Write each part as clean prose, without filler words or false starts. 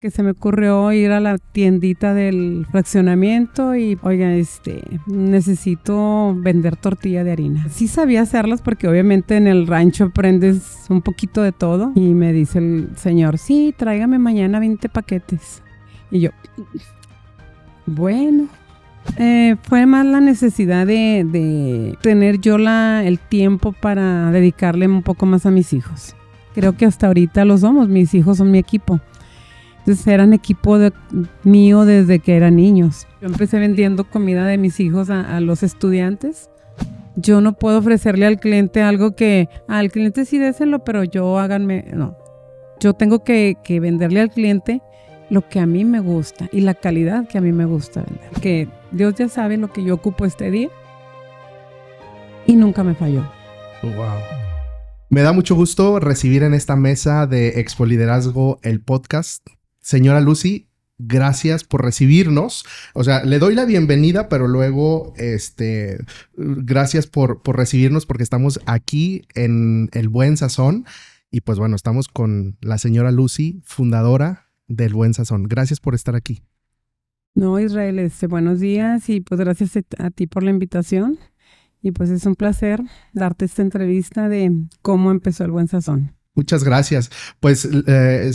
que se me ocurrió ir a la tiendita del fraccionamiento y, oiga, necesito vender tortilla de harina. Sí sabía hacerlas porque obviamente en el rancho aprendes un poquito de todo. Y me dice el señor, sí, tráigame mañana 20 paquetes. Y yo, bueno, fue más la necesidad de tener yo el tiempo para dedicarle un poco más a mis hijos. Creo que hasta ahorita lo somos, mis hijos son mi equipo. Entonces eran equipo mío desde que eran niños. Yo empecé vendiendo comida de mis hijos a los estudiantes. Yo no puedo ofrecerle al cliente algo que, al cliente sí déselo, pero yo háganme, no. Yo tengo que venderle al cliente lo que a mí me gusta y la calidad que a mí me gusta vender. Que Dios ya sabe lo que yo ocupo este día y nunca me falló. Wow. Me da mucho gusto recibir en esta mesa de Expo Liderazgo el podcast. Señora Lucy, gracias por recibirnos. O sea, le doy la bienvenida, pero luego, gracias por recibirnos porque estamos aquí en El Buen Sazón. Y pues bueno, estamos con la señora Lucy, fundadora del Buen Sazón. Gracias por estar aquí. No, Israel, buenos días y pues gracias a ti por la invitación. Y pues es un placer darte esta entrevista de cómo empezó El Buen Sazón. Muchas gracias. Pues,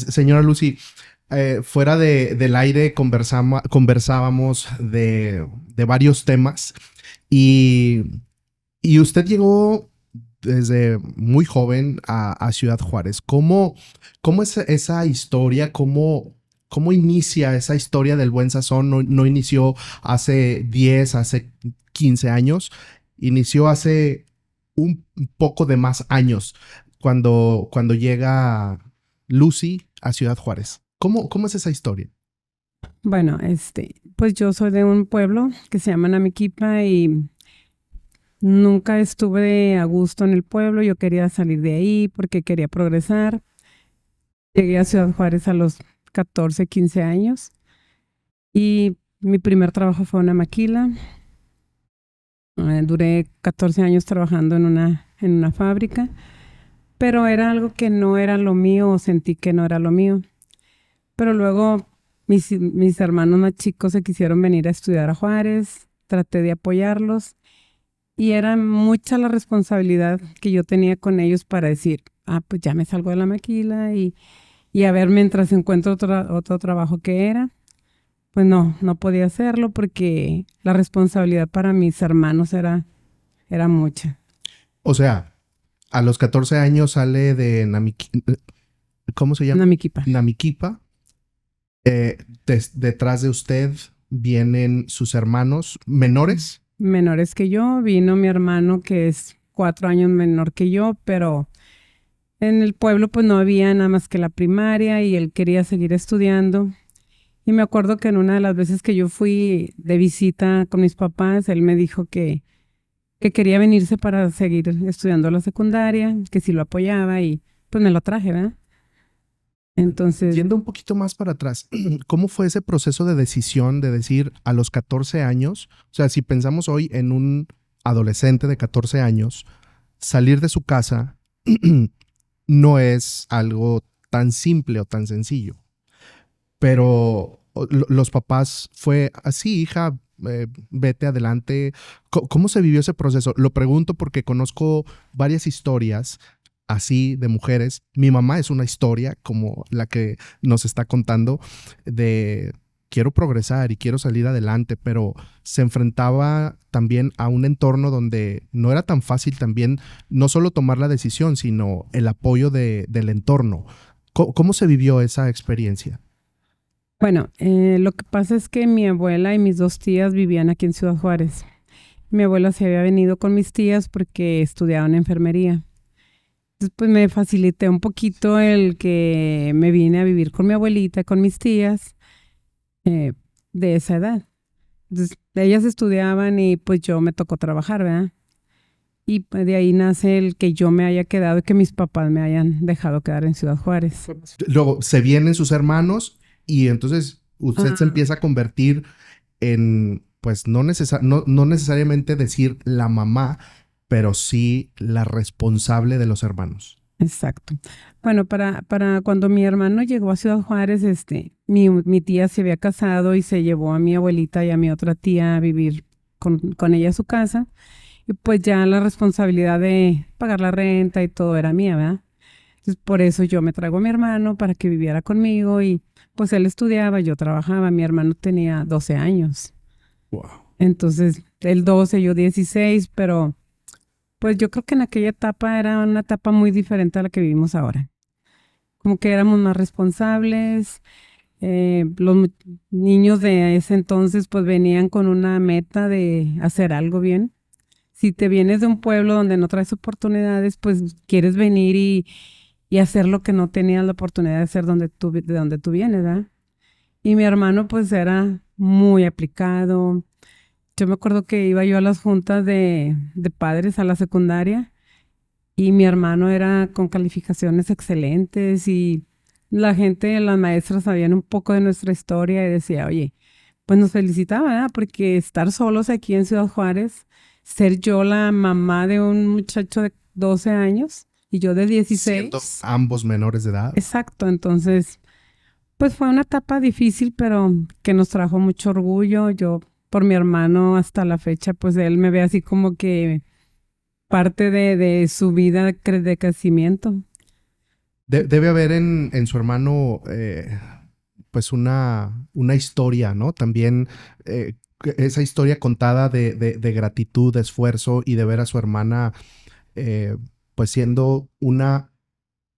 señora Lucy, fuera del aire conversábamos de varios temas y usted llegó desde muy joven a Ciudad Juárez. ¿Cómo es esa historia? ¿Cómo inicia esa historia del Buen Sazón? No inició hace 10, hace 15 años. Inició hace un poco de más años cuando llega Lucy a Ciudad Juárez. ¿Cómo es esa historia? Bueno, pues yo soy de un pueblo que se llama Namiquipa y nunca estuve a gusto en el pueblo. Yo quería salir de ahí porque quería progresar. Llegué a Ciudad Juárez a los 14, 15 años y mi primer trabajo fue una maquila. Duré 14 años trabajando en una fábrica, pero era algo que no era lo mío, o sentí que no era lo mío. Pero luego mis hermanos más chicos se quisieron venir a estudiar a Juárez, traté de apoyarlos y era mucha la responsabilidad que yo tenía con ellos para decir, pues ya me salgo de la maquila y a ver mientras encuentro otro trabajo que era. Pues no podía hacerlo porque la responsabilidad para mis hermanos era mucha. O sea, a los 14 años sale de ¿cómo se llama? Namiquipa. Namiquipa. Detrás de usted vienen sus hermanos menores. Menores que yo. Vino mi hermano que es 4 años menor que yo, pero en el pueblo pues no había nada más que la primaria y él quería seguir estudiando. Y me acuerdo que en una de las veces que yo fui de visita con mis papás, él me dijo que quería venirse para seguir estudiando la secundaria, que si lo apoyaba y pues me lo traje, ¿verdad? Entonces, yendo un poquito más para atrás, ¿cómo fue ese proceso de decisión de decir a los 14 años? O sea, si pensamos hoy en un adolescente de 14 años, salir de su casa no es algo tan simple o tan sencillo. Pero los papás fue así, hija, vete adelante. ¿Cómo se vivió ese proceso? Lo pregunto porque conozco varias historias así de mujeres. Mi mamá es una historia como la que nos está contando de quiero progresar y quiero salir adelante, pero se enfrentaba también a un entorno donde no era tan fácil también no solo tomar la decisión, sino el apoyo del entorno. ¿Cómo se vivió esa experiencia? Bueno, lo que pasa es que mi abuela y mis 2 tías vivían aquí en Ciudad Juárez. Mi abuela se había venido con mis tías porque estudiaban enfermería. Entonces, pues me facilité un poquito el que me vine a vivir con mi abuelita, con mis tías, de esa edad. Entonces, ellas estudiaban y pues yo me tocó trabajar, ¿verdad? Y pues de ahí nace el que yo me haya quedado y que mis papás me hayan dejado quedar en Ciudad Juárez. Luego se vienen sus hermanos y entonces usted se empieza a convertir en, pues no necesariamente decir la mamá, pero sí la responsable de los hermanos. Exacto. Bueno, para cuando mi hermano llegó a Ciudad Juárez, mi tía se había casado y se llevó a mi abuelita y a mi otra tía a vivir con ella a su casa. Y pues ya la responsabilidad de pagar la renta y todo era mía, ¿verdad? Entonces por eso yo me traigo a mi hermano para que viviera conmigo y pues él estudiaba, yo trabajaba, mi hermano tenía 12 años. Wow. Entonces él 12, yo 16, pero pues yo creo que en aquella etapa era una etapa muy diferente a la que vivimos ahora. Como que éramos más responsables, los niños de ese entonces pues venían con una meta de hacer algo bien. Si te vienes de un pueblo donde no traes oportunidades, pues quieres venir y hacer lo que no tenías la oportunidad de hacer de donde tú vienes, ¿verdad? Y mi hermano pues era muy aplicado. Yo me acuerdo que iba yo a las juntas de padres a la secundaria y mi hermano era con calificaciones excelentes y la gente, las maestras sabían un poco de nuestra historia y decía, oye, pues nos felicitaba, ¿verdad? Porque estar solos aquí en Ciudad Juárez, ser yo la mamá de un muchacho de 12 años y yo de Siendo 16. ambos menores de edad. Exacto, entonces, pues fue una etapa difícil, pero que nos trajo mucho orgullo. Yo, por mi hermano, hasta la fecha, pues él me ve así como que parte de su vida de crecimiento. Debe haber en su hermano pues una historia, ¿no? También esa historia contada de gratitud, de esfuerzo y de ver a su hermana eh, pues siendo una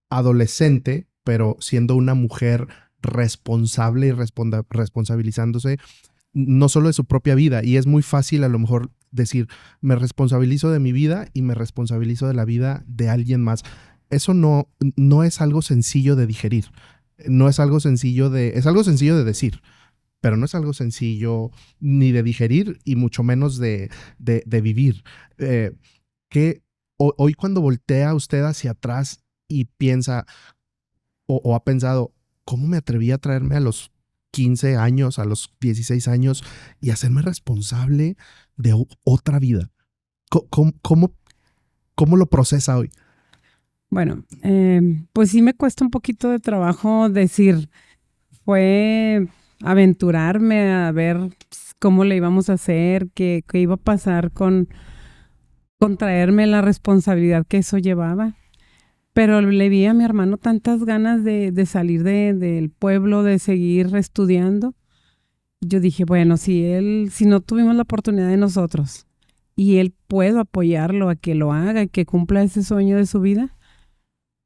adolescente, pero siendo una mujer responsable y responsabilizándose no solo de su propia vida. Y es muy fácil a lo mejor decir, me responsabilizo de mi vida y me responsabilizo de la vida de alguien más. Eso no es algo sencillo de digerir. No es algo sencillo es algo sencillo de decir, pero no es algo sencillo ni de digerir y mucho menos de vivir. Eh, que hoy cuando voltea usted hacia atrás y piensa o ha pensado, ¿cómo me atreví a traerme a los 15 años, a los 16 años y hacerme responsable de otra vida? ¿Cómo lo procesa hoy? Bueno, pues sí me cuesta un poquito de trabajo decir, fue aventurarme a ver pues, cómo le íbamos a hacer, qué iba a pasar con traerme la responsabilidad que eso llevaba. Pero le vi a mi hermano tantas ganas de salir del pueblo, de seguir estudiando. Yo dije, bueno, si no tuvimos la oportunidad de nosotros y él puedo apoyarlo a que lo haga, que cumpla ese sueño de su vida,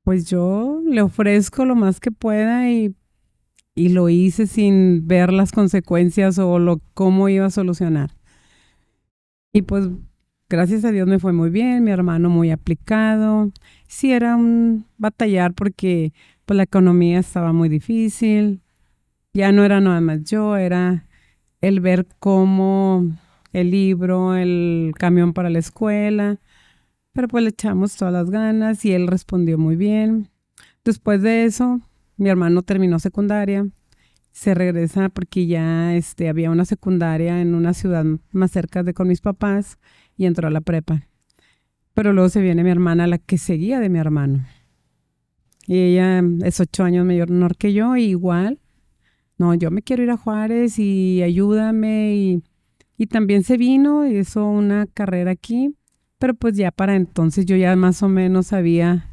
pues yo le ofrezco lo más que pueda y lo hice sin ver las consecuencias o cómo iba a solucionar. Y pues gracias a Dios me fue muy bien, mi hermano muy aplicado. Sí era un batallar porque pues la economía estaba muy difícil. Ya no era nada más yo, era el ver cómo el libro, el camión para la escuela, pero pues le echamos todas las ganas y él respondió muy bien. Después de eso, mi hermano terminó secundaria, se regresa porque ya había una secundaria en una ciudad más cerca de con mis papás y entró a la prepa. Pero luego se viene mi hermana, la que seguía de mi hermano. Y ella es 8 años menor que yo, y igual, no, yo me quiero ir a Juárez y ayúdame. Y también se vino, hizo una carrera aquí, pero pues ya para entonces yo ya más o menos sabía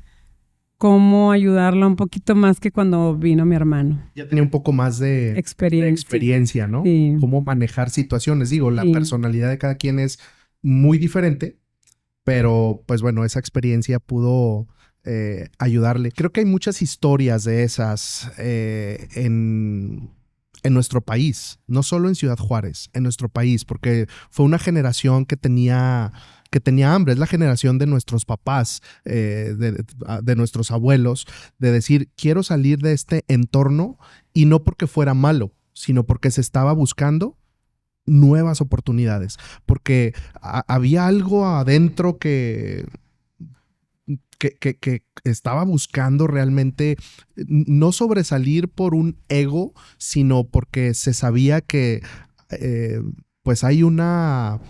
cómo ayudarla un poquito más que cuando vino mi hermano. Ya tenía un poco más de experiencia, ¿no? Sí. Cómo manejar situaciones. Digo, la Sí. personalidad de cada quien es muy diferente, pero pues bueno, esa experiencia pudo ayudarle. Creo que hay muchas historias de esas en nuestro país, no solo en Ciudad Juárez, en nuestro país, porque fue una generación que tenía hambre, es la generación de nuestros papás, de nuestros abuelos, de decir, quiero salir de este entorno y no porque fuera malo, sino porque se estaba buscando nuevas oportunidades, porque había algo adentro que estaba buscando realmente no sobresalir por un ego, sino porque se sabía que pues hay unas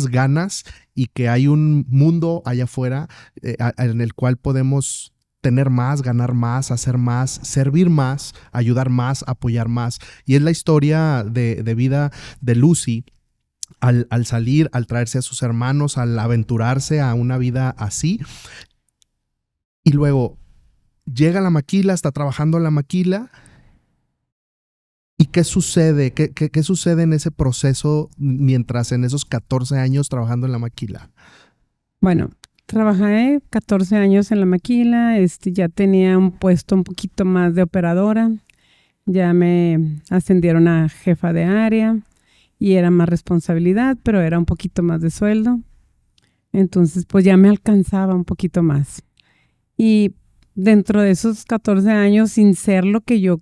ganas y que hay un mundo allá afuera en el cual podemos tener más, ganar más, hacer más, servir más, ayudar más, apoyar más. Y es la historia de vida de Lucy al salir, al traerse a sus hermanos, al aventurarse a una vida así. Y luego llega a la maquila, está trabajando en la maquila. ¿Y qué sucede? ¿Qué sucede en ese proceso mientras en esos 14 años trabajando en la maquila? Bueno, trabajé 14 años en la maquila, ya tenía un puesto un poquito más de operadora, ya me ascendieron a jefa de área y era más responsabilidad, pero era un poquito más de sueldo. Entonces, pues ya me alcanzaba un poquito más. Y dentro de esos 14 años, sin ser lo que yo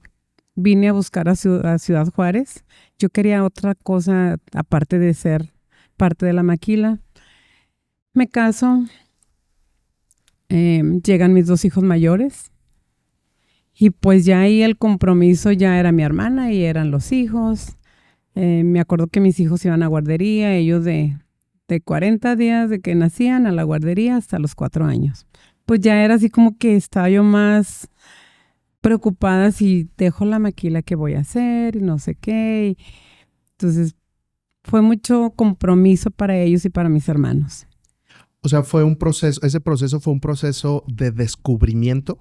vine a buscar a Ciudad Juárez, yo quería otra cosa aparte de ser parte de la maquila. Me caso, llegan mis 2 hijos mayores y pues ya ahí el compromiso ya era mi hermana y eran los hijos. Me acuerdo que mis hijos iban a guardería, ellos de 40 días de que nacían a la guardería hasta los 4 años. Pues ya era así como que estaba yo más preocupada si dejo la maquila, ¿qué voy a hacer? Y no sé qué. Entonces fue mucho compromiso para ellos y para mis hermanos. O sea, ese proceso fue un proceso de descubrimiento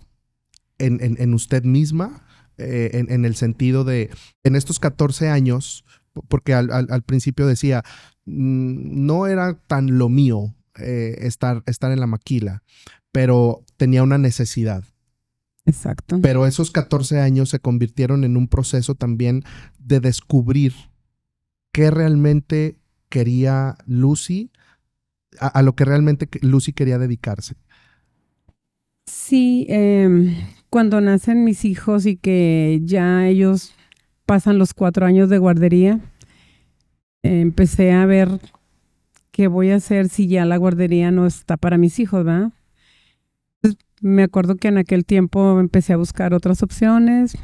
en usted misma, en el sentido de, en estos 14 años, porque al principio decía, no era tan lo mío estar en la maquila, pero tenía una necesidad. Exacto. Pero esos 14 años se convirtieron en un proceso también de descubrir qué realmente quería Lucy, a lo que realmente Lucy quería dedicarse. Sí, cuando nacen mis hijos y que ya ellos pasan los 4 años de guardería, empecé a ver qué voy a hacer si ya la guardería no está para mis hijos, ¿verdad? Entonces, me acuerdo que en aquel tiempo empecé a buscar otras opciones.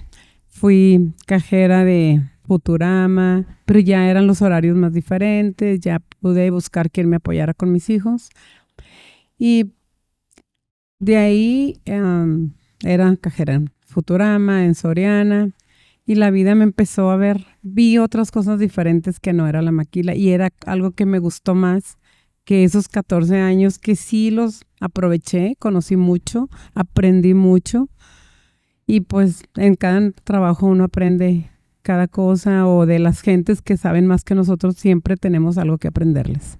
Fui cajera de Futurama, pero ya eran los horarios más diferentes, ya pude buscar quien me apoyara con mis hijos. Y de ahí era cajera en Futurama, en Soriana, y la vida me empezó a ver, vi otras cosas diferentes que no era la maquila y era algo que me gustó más que esos 14 años que sí los aproveché, conocí mucho, aprendí mucho y pues en cada trabajo uno aprende cada cosa o de las gentes que saben más que nosotros siempre tenemos algo que aprenderles.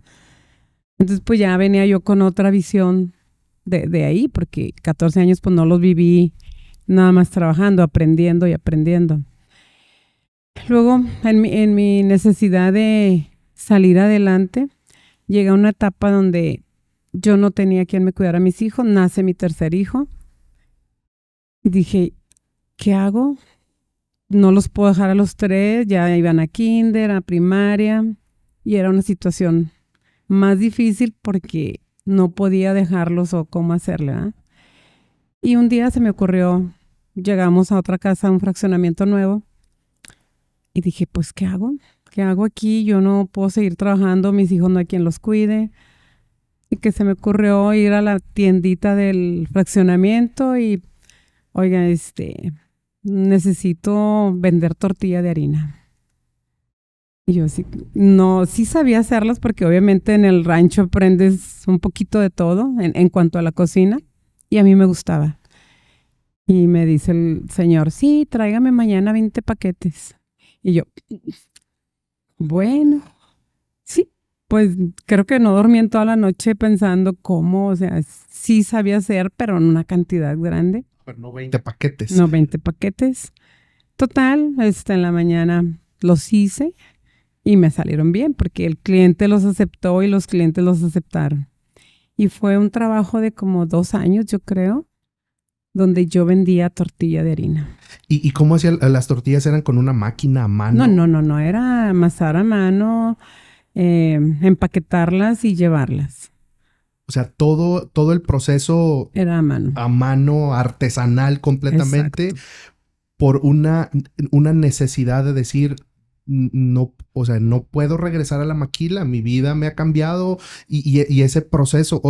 Entonces pues ya venía yo con otra visión de ahí porque 14 años pues no los viví nada más trabajando, aprendiendo y aprendiendo. Luego en mi necesidad de salir adelante, llegué a una etapa donde yo no tenía quien me cuidara a mis hijos, nace mi tercer hijo. Y dije, ¿qué hago? No los puedo dejar a los 3, ya iban a kinder, a primaria, y era una situación más difícil porque no podía dejarlos o cómo hacerle, ¿verdad? Y un día se me ocurrió, llegamos a otra casa, a un fraccionamiento nuevo, y dije, pues, ¿qué hago? ¿Qué hago aquí? Yo no puedo seguir trabajando, mis hijos no hay quien los cuide. Y que se me ocurrió ir a la tiendita del fraccionamiento y, oiga, necesito vender tortilla de harina. Y yo sí sabía hacerlas porque obviamente en el rancho aprendes un poquito de todo en cuanto a la cocina y a mí me gustaba. Y me dice el señor, sí, tráigame mañana 20 paquetes. Y yo, bueno, sí, pues creo que no dormí en toda la noche pensando cómo, o sea, sí sabía hacer, pero en una cantidad grande. Pero no 20 paquetes. No 20 paquetes. Total, en la mañana los hice y me salieron bien porque el cliente los aceptó y los clientes los aceptaron. Y fue un trabajo de como 2 años, yo creo, donde yo vendía tortilla de harina. ¿Y cómo hacían las tortillas? ¿Eran con una máquina a mano? No, era amasar a mano, empaquetarlas y llevarlas. O sea, todo el proceso era a mano, artesanal completamente. Exacto. Por una necesidad de decir, no, o sea, no puedo regresar a la maquila, mi vida me ha cambiado y ese proceso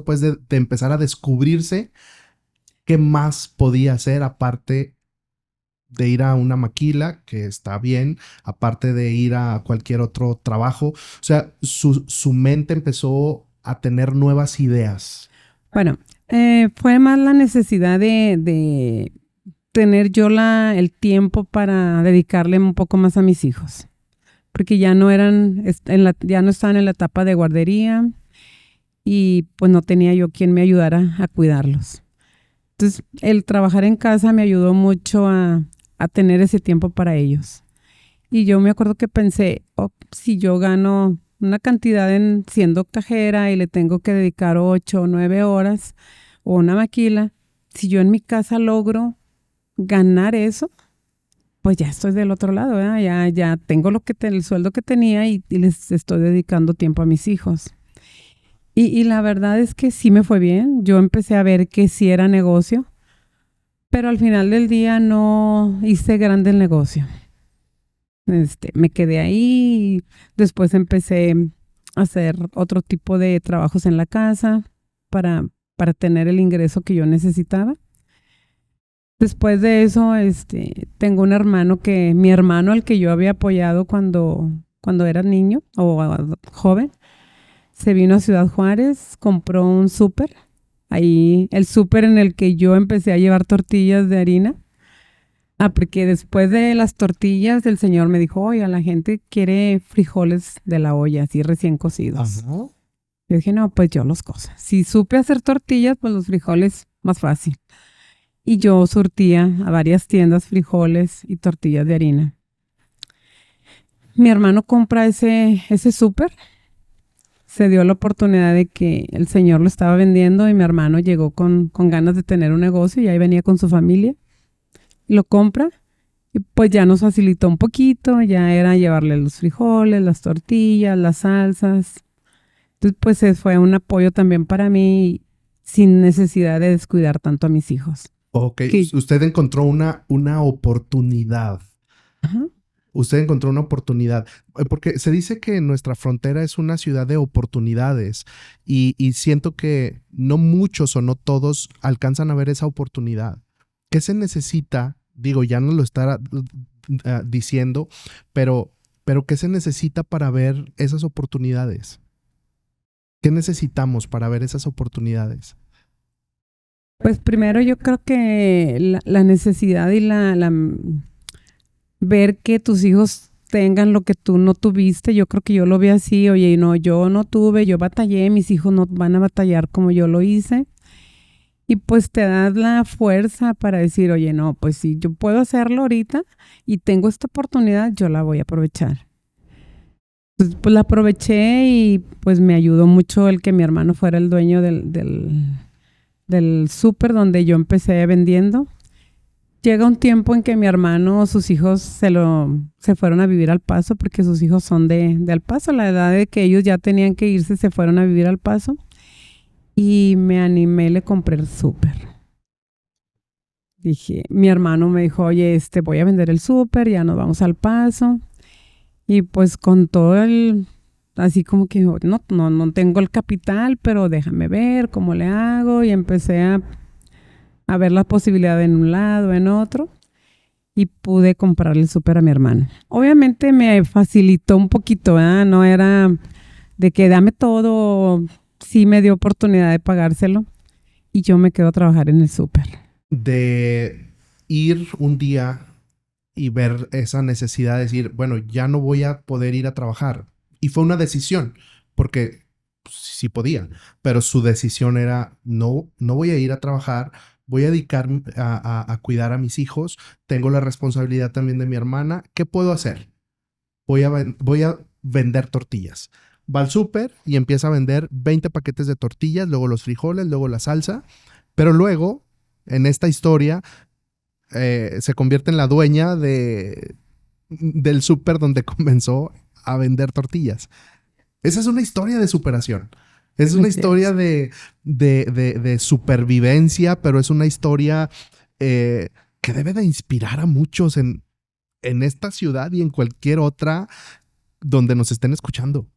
pues de empezar a descubrirse ¿qué más podía hacer aparte de ir a una maquila, que está bien, aparte de ir a cualquier otro trabajo? O sea, su mente empezó a tener nuevas ideas. Bueno, fue más la necesidad de tener yo el tiempo para dedicarle un poco más a mis hijos, porque ya no ya no estaban en la etapa de guardería y pues no tenía yo quien me ayudara a cuidarlos. Entonces, el trabajar en casa me ayudó mucho a tener ese tiempo para ellos. Y yo me acuerdo que pensé, oh, si yo gano una cantidad siendo cajera y le tengo que dedicar 8 o 9 horas o una maquila, si yo en mi casa logro ganar eso, pues ya estoy del otro lado, ¿verdad? Ya tengo el sueldo que tenía y les estoy dedicando tiempo a mis hijos. Y la verdad es que sí me fue bien. Yo empecé a ver que sí era negocio, pero al final del día no hice grande el negocio. Me quedé ahí y después empecé a hacer otro tipo de trabajos en la casa para, para tener el ingreso que yo necesitaba. Después de eso, tengo un hermano mi hermano al que yo había apoyado cuando era niño o joven, se vino a Ciudad Juárez, compró un súper, ahí el súper en el que yo empecé a llevar tortillas de harina. Porque después de las tortillas, el señor me dijo, oiga, la gente quiere frijoles de la olla, así recién cocidos. Ajá. Yo dije, no, pues yo los cozo. Si supe hacer tortillas, pues los frijoles más fácil. Y yo surtía a varias tiendas frijoles y tortillas de harina. Mi hermano compra ese súper. Se dio la oportunidad de que el señor lo estaba vendiendo y mi hermano llegó con ganas de tener un negocio y ahí venía con su familia. Lo compra y pues ya nos facilitó un poquito, ya era llevarle los frijoles, las tortillas, las salsas. Entonces pues fue un apoyo también para mí sin necesidad de descuidar tanto a mis hijos. Ok, usted encontró una oportunidad. Ajá. Usted encontró una oportunidad, porque se dice que nuestra frontera es una ciudad de oportunidades y siento que no muchos o no todos alcanzan a ver esa oportunidad. ¿Qué se necesita? Digo, ya no lo estará diciendo, pero ¿qué se necesita para ver esas oportunidades? ¿Qué necesitamos para ver esas oportunidades? Pues primero yo creo que la necesidad y ver que tus hijos tengan lo que tú no tuviste, yo creo que yo lo vi así, oye, no, yo no tuve, yo batallé, mis hijos no van a batallar como yo lo hice. Y pues te das la fuerza para decir, oye, no, pues si yo puedo hacerlo ahorita y tengo esta oportunidad, yo la voy a aprovechar. Entonces, pues la aproveché y pues me ayudó mucho el que mi hermano fuera el dueño del súper donde yo empecé vendiendo. Llega un tiempo en que mi hermano, sus hijos se fueron a vivir al Paso porque sus hijos son de al Paso. La edad de que ellos ya tenían que irse, se fueron a vivir al Paso. Y me animé, le compré el súper. Dije, mi hermano me dijo, oye, voy a vender el súper, ya nos vamos al Paso. Y pues con todo así como que no tengo el capital, pero déjame ver cómo le hago. Y empecé a ver la posibilidad en un lado, en otro. Y pude comprarle el súper a mi hermano. Obviamente me facilitó un poquito, ¿verdad? No era de que dame todo. Sí me dio oportunidad de pagárselo y yo me quedo a trabajar en el súper. De ir un día y ver esa necesidad de decir, bueno, ya no voy a poder ir a trabajar. Y fue una decisión, porque sí podía, pero su decisión era, no voy a ir a trabajar, voy a dedicarme a cuidar a mis hijos, tengo la responsabilidad también de mi hermana, ¿qué puedo hacer? Voy a vender tortillas. Va al súper y empieza a vender 20 paquetes de tortillas, luego los frijoles, luego la salsa, pero luego, en esta historia, se convierte en la dueña del súper donde comenzó a vender tortillas. Esa es una historia de superación. Es una historia de supervivencia, pero es una historia que debe de inspirar a muchos en esta ciudad y en cualquier otra donde nos estén escuchando.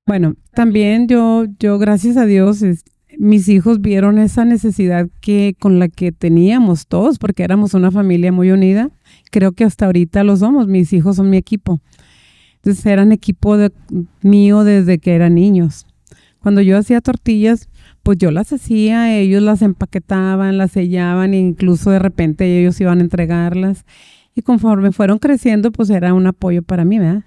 Bueno, también yo gracias a Dios, mis hijos vieron esa necesidad que con la que teníamos todos, porque éramos una familia muy unida. Creo que hasta ahorita lo somos. Mis hijos son mi equipo. Entonces eran equipo mío desde que eran niños. Cuando yo hacía tortillas, pues yo las hacía, ellos las empaquetaban, las sellaban, e incluso de repente ellos iban a entregarlas. Y conforme fueron creciendo, pues era un apoyo para mí, ¿verdad?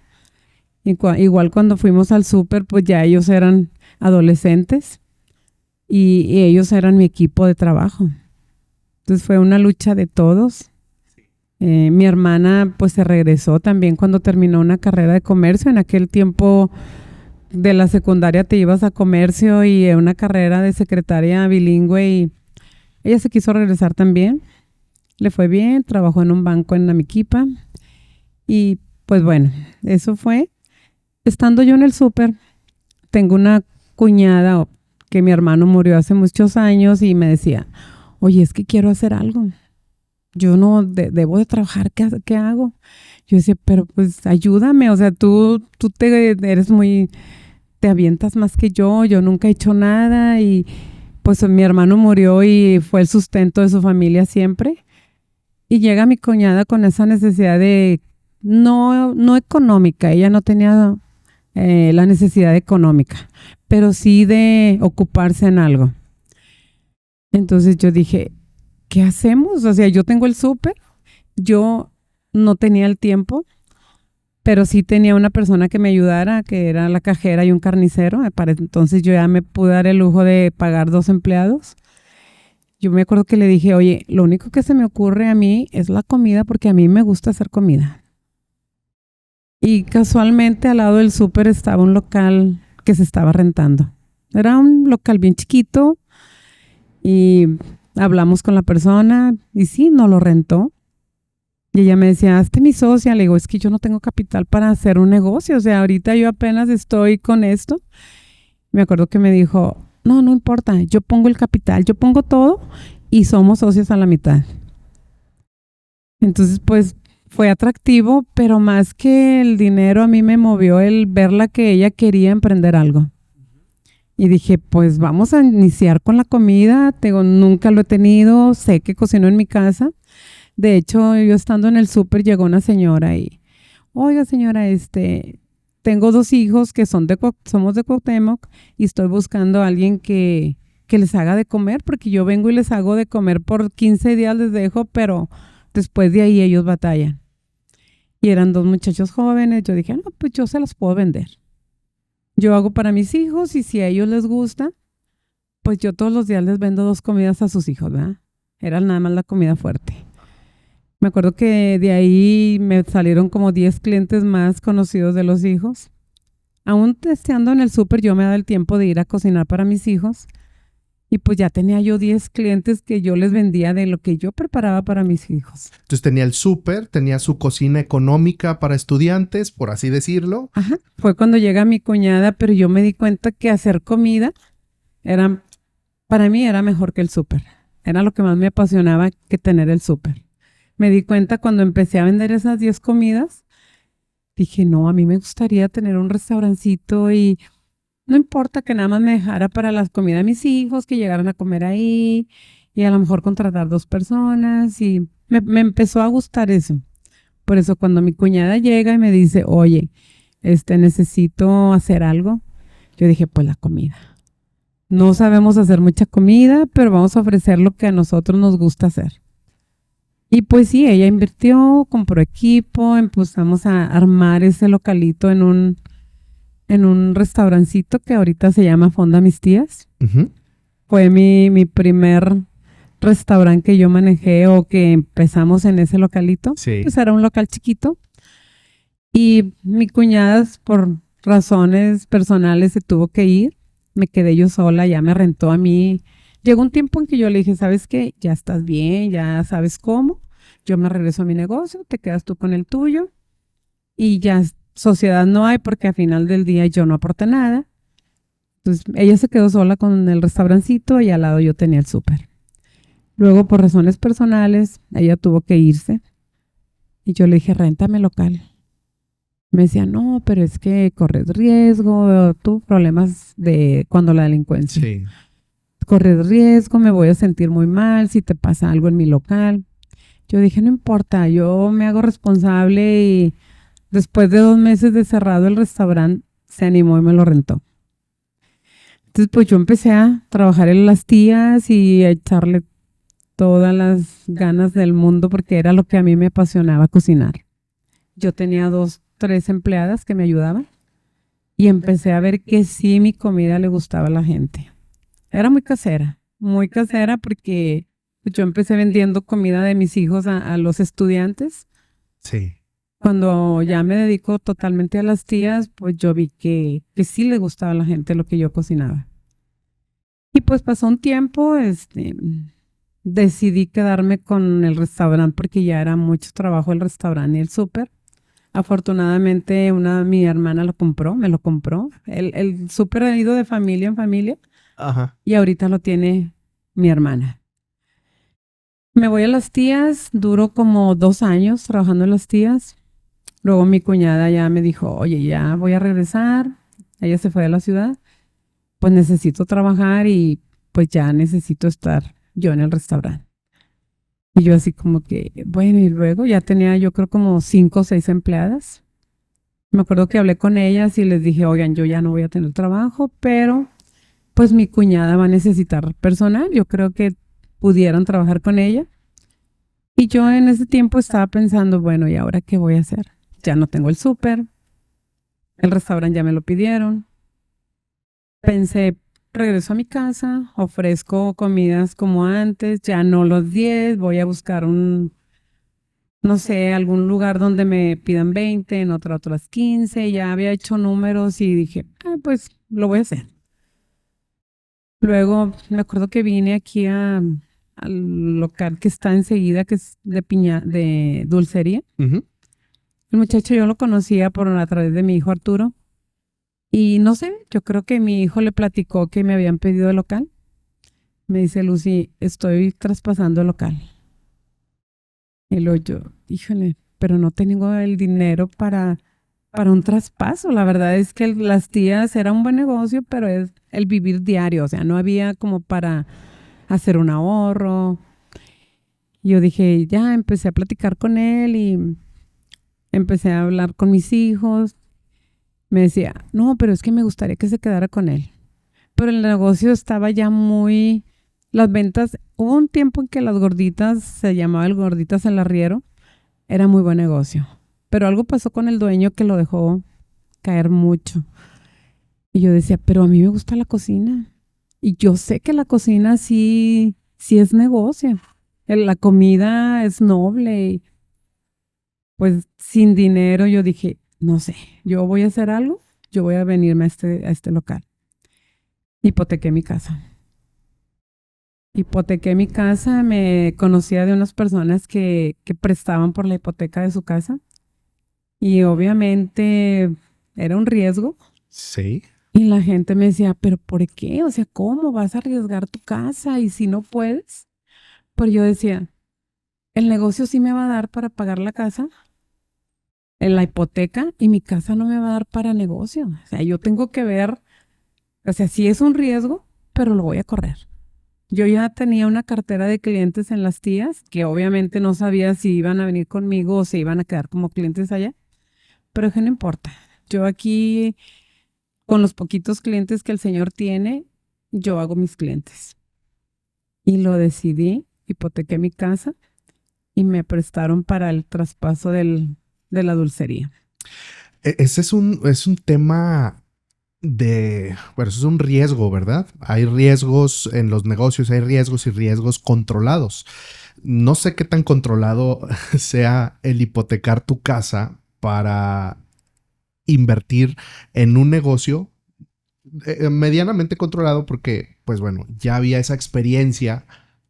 Igual cuando fuimos al súper, pues ya ellos eran adolescentes y ellos eran mi equipo de trabajo. Entonces fue una lucha de todos. Mi hermana pues se regresó también cuando terminó una carrera de comercio. En aquel tiempo de la secundaria te ibas a comercio y una carrera de secretaria bilingüe, y ella se quiso regresar también. Le fue bien, trabajó en un banco en Amiquipa y pues bueno, eso fue. Estando yo en el súper, tengo una cuñada que mi hermano murió hace muchos años y me decía, oye, es que quiero hacer algo. Yo no debo de trabajar, ¿qué hago? Yo decía, pero pues ayúdame, o sea, tú te avientas más que yo nunca he hecho nada y pues mi hermano murió y fue el sustento de su familia siempre. Y llega mi cuñada con esa necesidad no económica, ella no tenía la necesidad económica, pero sí de ocuparse en algo. Entonces yo dije, ¿qué hacemos? O sea, yo tengo el súper, yo no tenía el tiempo, pero sí tenía una persona que me ayudara, que era la cajera y un carnicero. Para entonces yo ya me pude dar el lujo de pagar 2 empleados. Yo me acuerdo que le dije, oye, lo único que se me ocurre a mí es la comida, porque a mí me gusta hacer comida. Y casualmente al lado del súper estaba un local que se estaba rentando. Era un local bien chiquito y hablamos con la persona y sí, nos lo rentó. Y ella me decía, hazte mi socia. Le digo, es que yo no tengo capital para hacer un negocio. O sea, ahorita yo apenas estoy con esto. Me acuerdo que me dijo, no importa, yo pongo el capital, yo pongo todo y somos socios a la mitad. Entonces, pues fue atractivo, pero más que el dinero a mí me movió el verla que ella quería emprender algo. Y dije, pues vamos a iniciar con la comida. Nunca lo he tenido, sé que cocino en mi casa. De hecho, yo estando en el súper llegó una señora y, oiga señora, tengo 2 hijos que somos de Cuauhtémoc y estoy buscando a alguien que les haga de comer, porque yo vengo y les hago de comer por 15 días, les dejo, pero después de ahí ellos batallan. Y eran 2 muchachos jóvenes. Yo dije, no, pues yo se las puedo vender. Yo hago para mis hijos y si a ellos les gusta, pues yo todos los días les vendo 2 comidas a sus hijos, ¿verdad? Era nada más la comida fuerte. Me acuerdo que de ahí me salieron como 10 clientes más conocidos de los hijos. Aún testeando en el súper, yo me daba el tiempo de ir a cocinar para mis hijos. Y pues ya tenía yo 10 clientes que yo les vendía de lo que yo preparaba para mis hijos. Entonces tenía el súper, tenía su cocina económica para estudiantes, por así decirlo. Ajá. Fue cuando llega mi cuñada, pero yo me di cuenta que hacer comida para mí era mejor que el súper. Era lo que más me apasionaba que tener el súper. Me di cuenta cuando empecé a vender esas 10 comidas, dije, no, a mí me gustaría tener un restaurancito y no importa que nada más me dejara para las comidas de mis hijos, que llegaran a comer ahí y a lo mejor contratar 2 personas, y me empezó a gustar eso. Por eso cuando mi cuñada llega y me dice, oye, necesito hacer algo, yo dije, pues la comida. No sabemos hacer mucha comida, pero vamos a ofrecer lo que a nosotros nos gusta hacer. Y pues sí, ella invirtió, compró equipo, empezamos a armar ese localito en un restaurancito que ahorita se llama Fonda Mis Tías. Uh-huh. Fue mi primer restaurante que yo manejé o que empezamos en ese localito. Sí. Pues era un local chiquito. Y mi cuñada, por razones personales, se tuvo que ir. Me quedé yo sola, ya me rentó a mí. Llegó un tiempo en que yo le dije, ¿sabes qué? Ya estás bien, ya sabes cómo. Yo me regreso a mi negocio, te quedas tú con el tuyo. Y ya sociedad no hay porque al final del día yo no aporté nada. Entonces ella se quedó sola con el restaurancito y al lado yo tenía el súper. Luego por razones personales ella tuvo que irse y yo le dije, réntame local. Me decía, no, pero es que corres riesgo, tú problemas de cuando la delincuencia. Sí. correr riesgo, me voy a sentir muy mal si te pasa algo en mi local. Yo dije, no importa, yo me hago responsable y después de 2 meses de cerrado el restaurante se animó y me lo rentó. Entonces pues yo empecé a trabajar en las tías y a echarle todas las ganas del mundo porque era lo que a mí me apasionaba cocinar. Yo tenía 2, 3 empleadas que me ayudaban y empecé a ver que sí mi comida le gustaba a la gente. Era muy casera porque yo empecé vendiendo comida de mis hijos a los estudiantes. Sí. Cuando ya me dedico totalmente a las tías, pues yo vi que sí le gustaba a la gente lo que yo cocinaba. Y pues pasó un tiempo, decidí quedarme con el restaurante porque ya era mucho trabajo el restaurante y el súper. Afortunadamente mi hermana lo compró, me lo compró. El súper ha ido de familia en familia Ajá. y ahorita lo tiene mi hermana. Me voy a las tías, duro como 2 años trabajando en las tías. Luego mi cuñada ya me dijo, oye, ya voy a regresar. Ella se fue de la ciudad. Pues necesito trabajar y pues ya necesito estar yo en el restaurante. Y yo así como que, bueno, y luego ya tenía yo creo como 5 o 6 empleadas. Me acuerdo que hablé con ellas y les dije, oigan, yo ya no voy a tener trabajo, pero pues mi cuñada va a necesitar personal. Yo creo que pudieran trabajar con ella. Y yo en ese tiempo estaba pensando, bueno, ¿y ahora qué voy a hacer? Ya no tengo el súper, el restaurante ya me lo pidieron. Pensé, regreso a mi casa, ofrezco comidas como antes, ya no los 10, voy a buscar no sé, algún lugar donde me pidan 20, en otras 15, ya había hecho números y dije, pues lo voy a hacer. Luego me acuerdo que vine aquí al local que está enseguida, que es de dulcería. Ujú. El muchacho yo lo conocía a través de mi hijo Arturo. Y no sé, yo creo que mi hijo le platicó que me habían pedido el local. Me dice, Lucy, estoy traspasando el local. Y luego yo, híjole, pero no tengo el dinero para un traspaso. La verdad es que las tías era un buen negocio, pero es el vivir diario. O sea, no había como para hacer un ahorro. Yo dije, ya empecé a platicar con él y empecé a hablar con mis hijos. Me decía, no, pero es que me gustaría que se quedara con él. Pero el negocio estaba ya muy... Las ventas, hubo un tiempo en que las gorditas, se llamaba el Gorditas El Arriero, era muy buen negocio. Pero algo pasó con el dueño que lo dejó caer mucho. Y yo decía, pero a mí me gusta la cocina. Y yo sé que la cocina sí es negocio. La comida es noble. Y pues sin dinero yo dije, no sé, yo voy a hacer algo, yo voy a venirme a este local. Hipotequé mi casa. Hipotequé mi casa, me conocía de unas personas que prestaban por la hipoteca de su casa y obviamente era un riesgo Sí. y la gente me decía, pero ¿por qué? O sea, ¿cómo vas a arriesgar tu casa y si no puedes? Pero yo decía, el negocio sí me va a dar para pagar la casa, en la hipoteca y mi casa no me va a dar para negocio. O sea, yo tengo que ver, o sea, sí es un riesgo, pero lo voy a correr. Yo ya tenía una cartera de clientes en las tías, que obviamente no sabía si iban a venir conmigo o se iban a quedar como clientes allá, pero que no importa. Yo aquí, con los poquitos clientes que el Señor tiene, yo hago mis clientes. Y lo decidí, hipotequé mi casa y me prestaron para el traspaso de la dulcería. Ese es un tema bueno, eso es un riesgo, ¿verdad? Hay riesgos en los negocios, hay riesgos y riesgos controlados. No sé qué tan controlado sea el hipotecar tu casa para invertir en un negocio medianamente controlado porque, pues bueno, ya había esa experiencia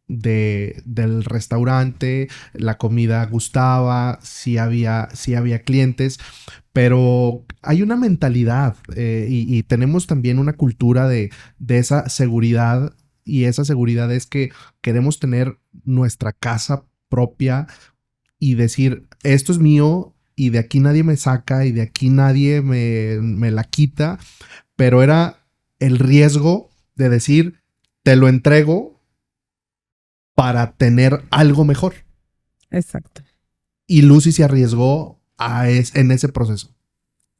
del restaurante, la comida gustaba, sí había clientes, pero hay una mentalidad y tenemos también una cultura de esa seguridad y esa seguridad es que queremos tener nuestra casa propia y decir, esto es mío y de aquí nadie me saca y de aquí nadie me la quita, pero era el riesgo de decir, te lo entrego para tener algo mejor. Exacto. Y Lucy se arriesgó en ese proceso.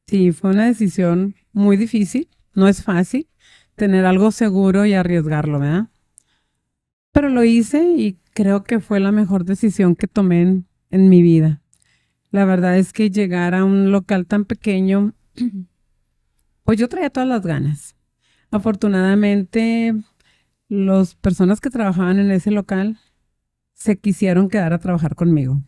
Sí, fue una decisión muy difícil. No es fácil tener algo seguro y arriesgarlo, ¿verdad? Pero lo hice y creo que fue la mejor decisión que tomé en mi vida. La verdad es que llegar a un local tan pequeño, pues yo traía todas las ganas. Afortunadamente, las personas que trabajaban en ese local se quisieron quedar a trabajar conmigo.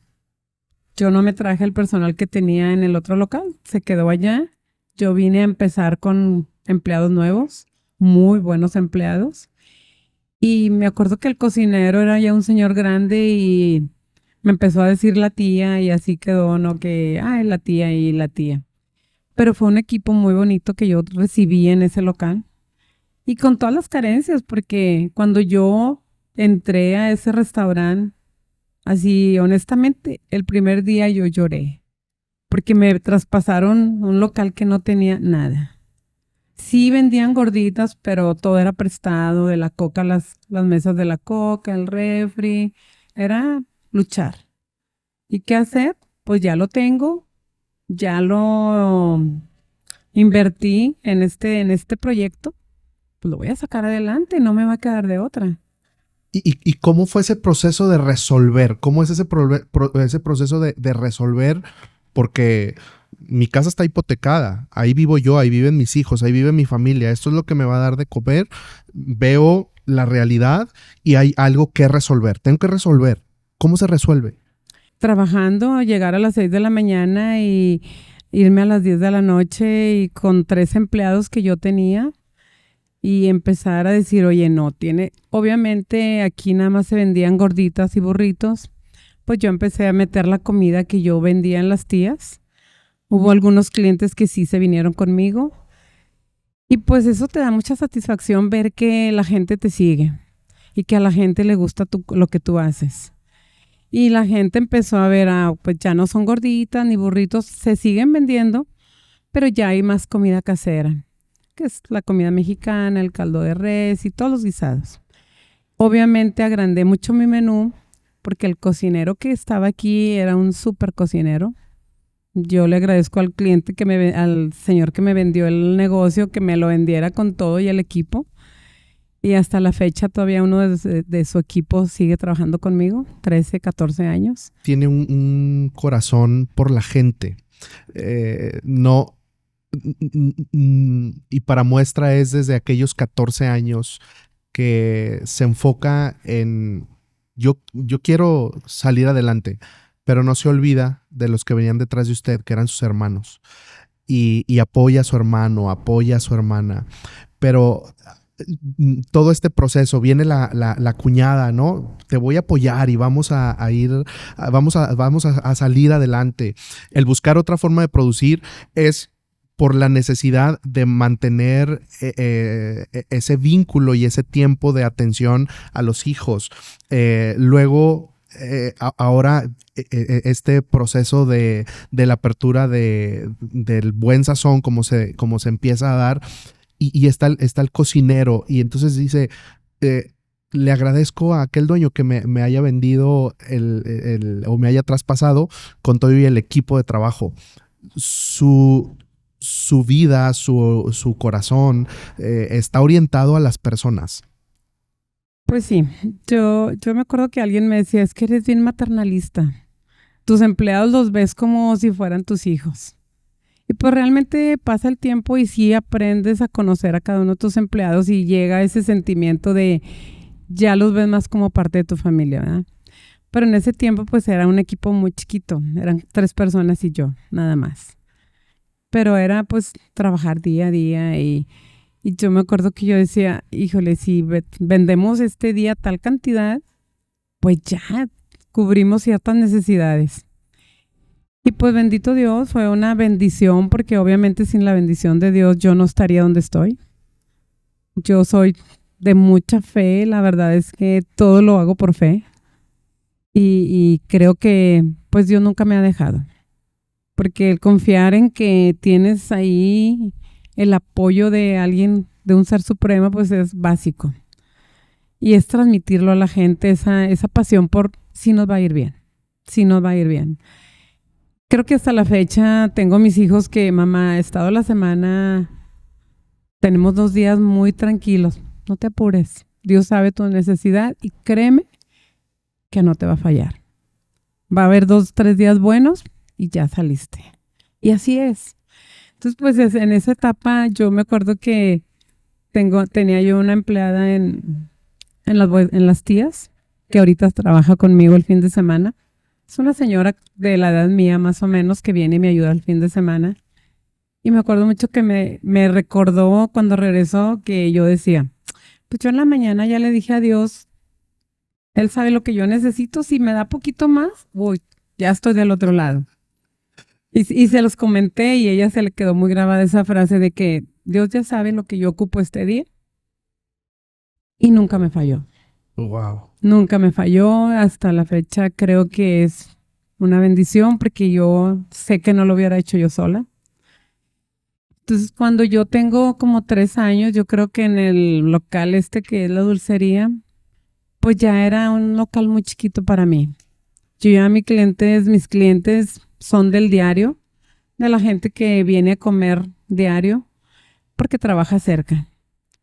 Yo no me traje el personal que tenía en el otro local, se quedó allá. Yo vine a empezar con empleados nuevos, muy buenos empleados. Y me acuerdo que el cocinero era ya un señor grande y me empezó a decir la tía y así quedó, ¿no? Que, ay, la tía y la tía. Pero fue un equipo muy bonito que yo recibí en ese local y con todas las carencias, porque cuando yo entré a ese restaurante, así honestamente, el primer día yo lloré, porque me traspasaron un local que no tenía nada. Sí vendían gorditas, pero todo era prestado, de la coca, las mesas de la coca, el refri, era luchar. ¿Y qué hacer? Pues ya lo tengo, ya lo invertí en este proyecto, pues lo voy a sacar adelante, no me va a quedar de otra. ¿Y cómo fue ese proceso de resolver? ¿Cómo es ese proceso de resolver? Porque mi casa está hipotecada, ahí vivo yo, ahí viven mis hijos, ahí vive mi familia, esto es lo que me va a dar de comer, veo la realidad y hay algo que resolver, tengo que resolver. ¿Cómo se resuelve? Trabajando, llegar a las 6 de la mañana y irme a las 10 de la noche y con 3 empleados que yo tenía y empezar a decir, oye, no, obviamente aquí nada más se vendían gorditas y burritos, pues yo empecé a meter la comida que yo vendía en las tías. Hubo algunos clientes que sí se vinieron conmigo y pues eso te da mucha satisfacción ver que la gente te sigue y que a la gente le gusta lo que tú haces. Y la gente empezó a ver, pues ya no son gorditas ni burritos, se siguen vendiendo, pero ya hay más comida casera, que es la comida mexicana, el caldo de res y todos los guisados. Obviamente agrandé mucho mi menú porque el cocinero que estaba aquí era un súper cocinero. Yo le agradezco al cliente al señor que me vendió el negocio, que me lo vendiera con todo y el equipo. Y hasta la fecha todavía uno de su equipo sigue trabajando conmigo, 13, 14 años. Tiene un corazón por la gente. No, y para muestra es desde aquellos 14 años que se enfoca en yo quiero salir adelante, pero no se olvida de los que venían detrás de usted, que eran sus hermanos, y apoya a su hermano, apoya a su hermana, pero todo este proceso, viene la cuñada, ¿no? Te voy a apoyar y vamos a ir, vamos a salir adelante. El buscar otra forma de producir es por la necesidad de mantener ese vínculo y ese tiempo de atención a los hijos. Luego, ahora, este proceso de la apertura del buen sazón, como se empieza a dar, y está el cocinero, y entonces dice, le agradezco a aquel dueño que me haya vendido o me haya traspasado con todo y el equipo de trabajo. Su vida, su corazón está orientado a las personas. Pues sí, yo me acuerdo que alguien me decía, es que eres bien maternalista. Tus empleados los ves como si fueran tus hijos. Y pues realmente pasa el tiempo y sí aprendes a conocer a cada uno de tus empleados y llega ese sentimiento de ya los ves más como parte de tu familia, ¿verdad? Pero en ese tiempo pues era un equipo muy chiquito, eran 3 personas y yo, nada más. Pero era pues trabajar día a día y yo me acuerdo que yo decía, híjole, si vendemos este día tal cantidad, pues ya cubrimos ciertas necesidades. Y pues bendito Dios, fue una bendición porque obviamente sin la bendición de Dios yo no estaría donde estoy. Yo soy de mucha fe, la verdad es que todo lo hago por fe y creo que pues Dios nunca me ha dejado. Porque el confiar en que tienes ahí el apoyo de alguien, de un ser supremo, pues es básico. Y es transmitirlo a la gente, esa pasión por si nos va a ir bien, si nos va a ir bien. Creo que hasta la fecha tengo mis hijos que, mamá, he estado la semana, tenemos 2 días muy tranquilos, no te apures, Dios sabe tu necesidad y créeme que no te va a fallar. Va a haber 2, 3 días buenos y ya saliste. Y así es. Entonces, pues en esa etapa yo me acuerdo que tenía yo una empleada en las tías, que ahorita trabaja conmigo el fin de semana. Es una señora de la edad mía más o menos que viene y me ayuda el fin de semana. Y me acuerdo mucho que me recordó cuando regresó que yo decía, pues yo en la mañana ya le dije a Dios, Él sabe lo que yo necesito, si me da poquito más, uy, ya estoy del otro lado. Y se los comenté y ella se le quedó muy grabada esa frase de que Dios ya sabe lo que yo ocupo este día y nunca me falló. Wow. Nunca me falló, hasta la fecha creo que es una bendición porque yo sé que no lo hubiera hecho yo sola. Entonces, cuando yo tengo como 3 años, yo creo que en el local que es la dulcería, pues ya era un local muy chiquito para mí. Yo ya mis clientes son del diario, de la gente que viene a comer diario porque trabaja cerca.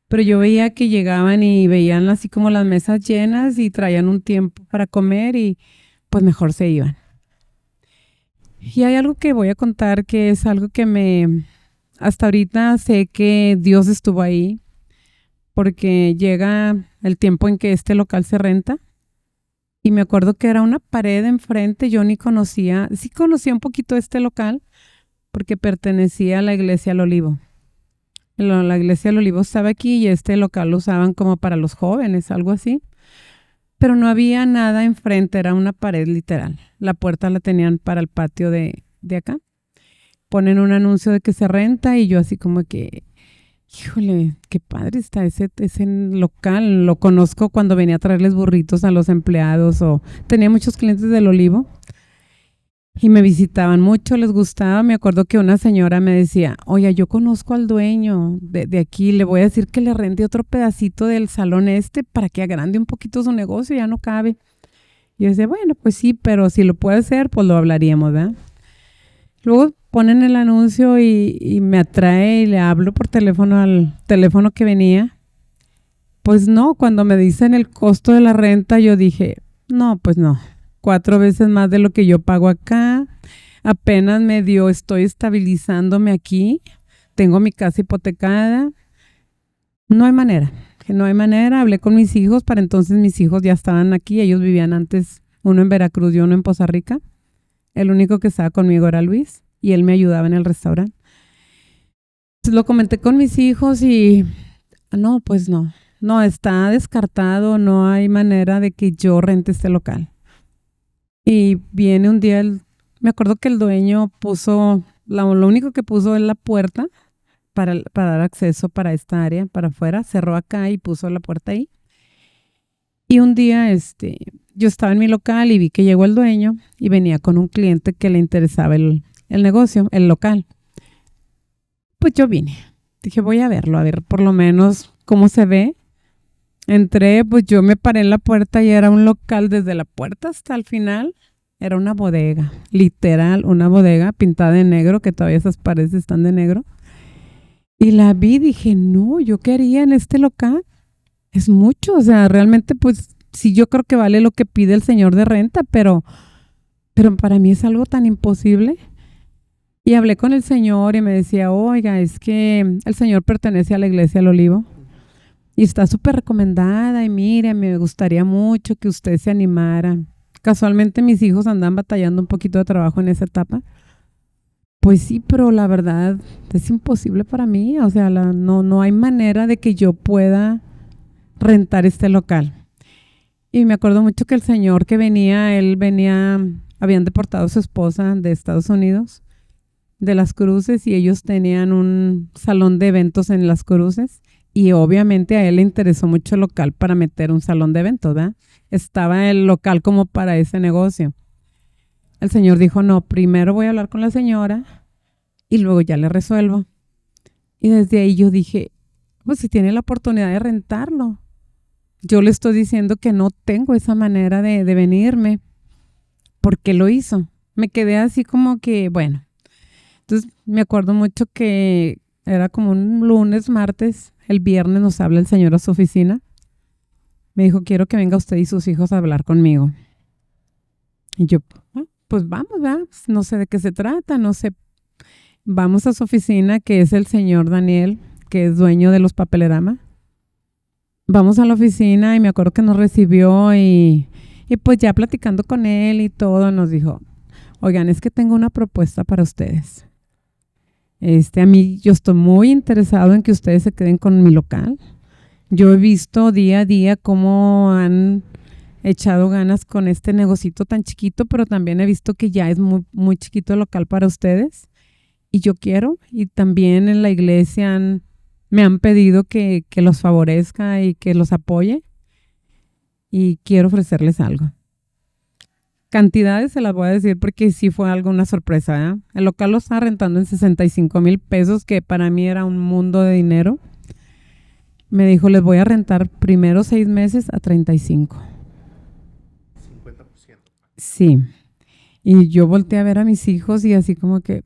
Pero yo veía que llegaban y veían así como las mesas llenas y traían un tiempo para comer y pues mejor se iban. Y hay algo que voy a contar que es algo que hasta ahorita sé que Dios estuvo ahí porque llega el tiempo en que este local se renta y me acuerdo que era una pared enfrente, yo ni conocía, sí conocía un poquito este local porque pertenecía a la Iglesia del Olivo. La Iglesia del Olivo estaba aquí y este local lo usaban como para los jóvenes, algo así. Pero no había nada enfrente, era una pared literal. La puerta la tenían para el patio de acá. Ponen un anuncio de que se renta y yo así como que, híjole, qué padre está ese local. Lo conozco cuando venía a traerles burritos a los empleados o tenía muchos clientes del Olivo. Y me visitaban mucho, les gustaba. Me acuerdo que una señora me decía, oye, yo conozco al dueño de aquí, le voy a decir que le rente otro pedacito del salón para que agrande un poquito su negocio, ya no cabe. Y yo decía, bueno, pues sí, pero si lo puede hacer, pues lo hablaríamos, ¿verdad? Luego ponen el anuncio y me atrae y le hablo por teléfono al teléfono que venía. Pues no, cuando me dicen el costo de la renta, yo dije, no, pues no. 4 veces más de lo que yo pago acá. Apenas estoy estabilizándome aquí. Tengo mi casa hipotecada. No hay manera. Hablé con mis hijos. Para entonces mis hijos ya estaban aquí. Ellos vivían antes, uno en Veracruz y uno en Poza Rica. El único que estaba conmigo era Luis y él me ayudaba en el restaurante. Entonces lo comenté con mis hijos y no, pues no. No, está descartado. No hay manera de que yo rente este local. Y viene un día, me acuerdo que el dueño puso, lo único que puso es la puerta para dar acceso para esta área, para afuera, cerró acá y puso la puerta ahí. Y un día yo estaba en mi local y vi que llegó el dueño y venía con un cliente que le interesaba el negocio, el local. Pues yo vine, dije voy a verlo, a ver por lo menos cómo se ve. Entré, pues yo me paré en la puerta y era un local desde la puerta hasta el final. Era una bodega, literal, una bodega pintada de negro, que todavía esas paredes están de negro. Y la vi y dije, no, yo quería en este local. Es mucho, o sea, realmente pues sí yo creo que vale lo que pide el señor de renta, pero para mí es algo tan imposible. Y hablé con el señor y me decía, oiga, es que el señor pertenece a la Iglesia del Olivo. Y está súper recomendada y mire, me gustaría mucho que usted se animara. Casualmente mis hijos andan batallando un poquito de trabajo en esa etapa. Pues sí, pero la verdad es imposible para mí. O sea, no hay manera de que yo pueda rentar este local. Y me acuerdo mucho que el señor que venía, habían deportado a su esposa de Estados Unidos, de Las Cruces, y ellos tenían un salón de eventos en Las Cruces. Y obviamente a él le interesó mucho el local para meter un salón de eventos, ¿verdad? Estaba el local como para ese negocio. El señor dijo, no, primero voy a hablar con la señora y luego ya le resuelvo. Y desde ahí yo dije, pues si tiene la oportunidad de rentarlo, yo le estoy diciendo que no tengo esa manera de venirme. ¿Por qué lo hizo? Me quedé así como que, bueno. Entonces me acuerdo mucho que era como un lunes, martes, el viernes nos habla el señor a su oficina. Me dijo, quiero que venga usted y sus hijos a hablar conmigo. Y yo, pues vamos, ¿verdad? No sé de qué se trata, no sé. Vamos a su oficina, que es el señor Daniel, que es dueño de los Papelerama. Vamos a la oficina y me acuerdo que nos recibió y pues ya platicando con él y todo, nos dijo, oigan, es que tengo una propuesta para ustedes. A mí, yo estoy muy interesado en que ustedes se queden con mi local. Yo he visto día a día cómo han echado ganas con este negocito tan chiquito, pero también he visto que ya es muy, muy chiquito el local para ustedes. Y yo quiero, y también en la iglesia me han pedido que los favorezca y que los apoye. Y quiero ofrecerles algo. Cantidades se las voy a decir porque sí fue algo, una sorpresa, ¿eh? El local lo estaba rentando en 65,000 pesos, que para mí era un mundo de dinero. Me dijo, les voy a rentar primero 6 meses a 35. 50%. Sí. Y yo volteé a ver a mis hijos y así como que,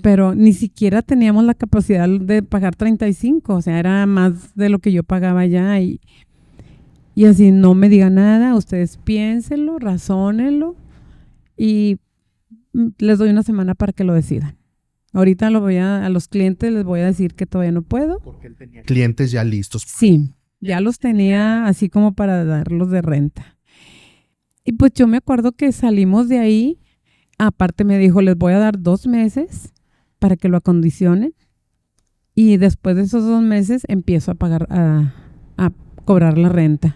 pero ni siquiera teníamos la capacidad de pagar 35, o sea, era más de lo que yo pagaba ya y así no me diga nada, ustedes piénsenlo, razónenlo y les doy una semana para que lo decidan. Ahorita a los clientes les voy a decir que todavía no puedo. Porque él tenía clientes ya listos. Sí, ya los tenía así como para darlos de renta. Y pues yo me acuerdo que salimos de ahí, aparte me dijo, les voy a dar 2 meses para que lo acondicionen y después de esos 2 meses empiezo a pagar, a cobrar la renta.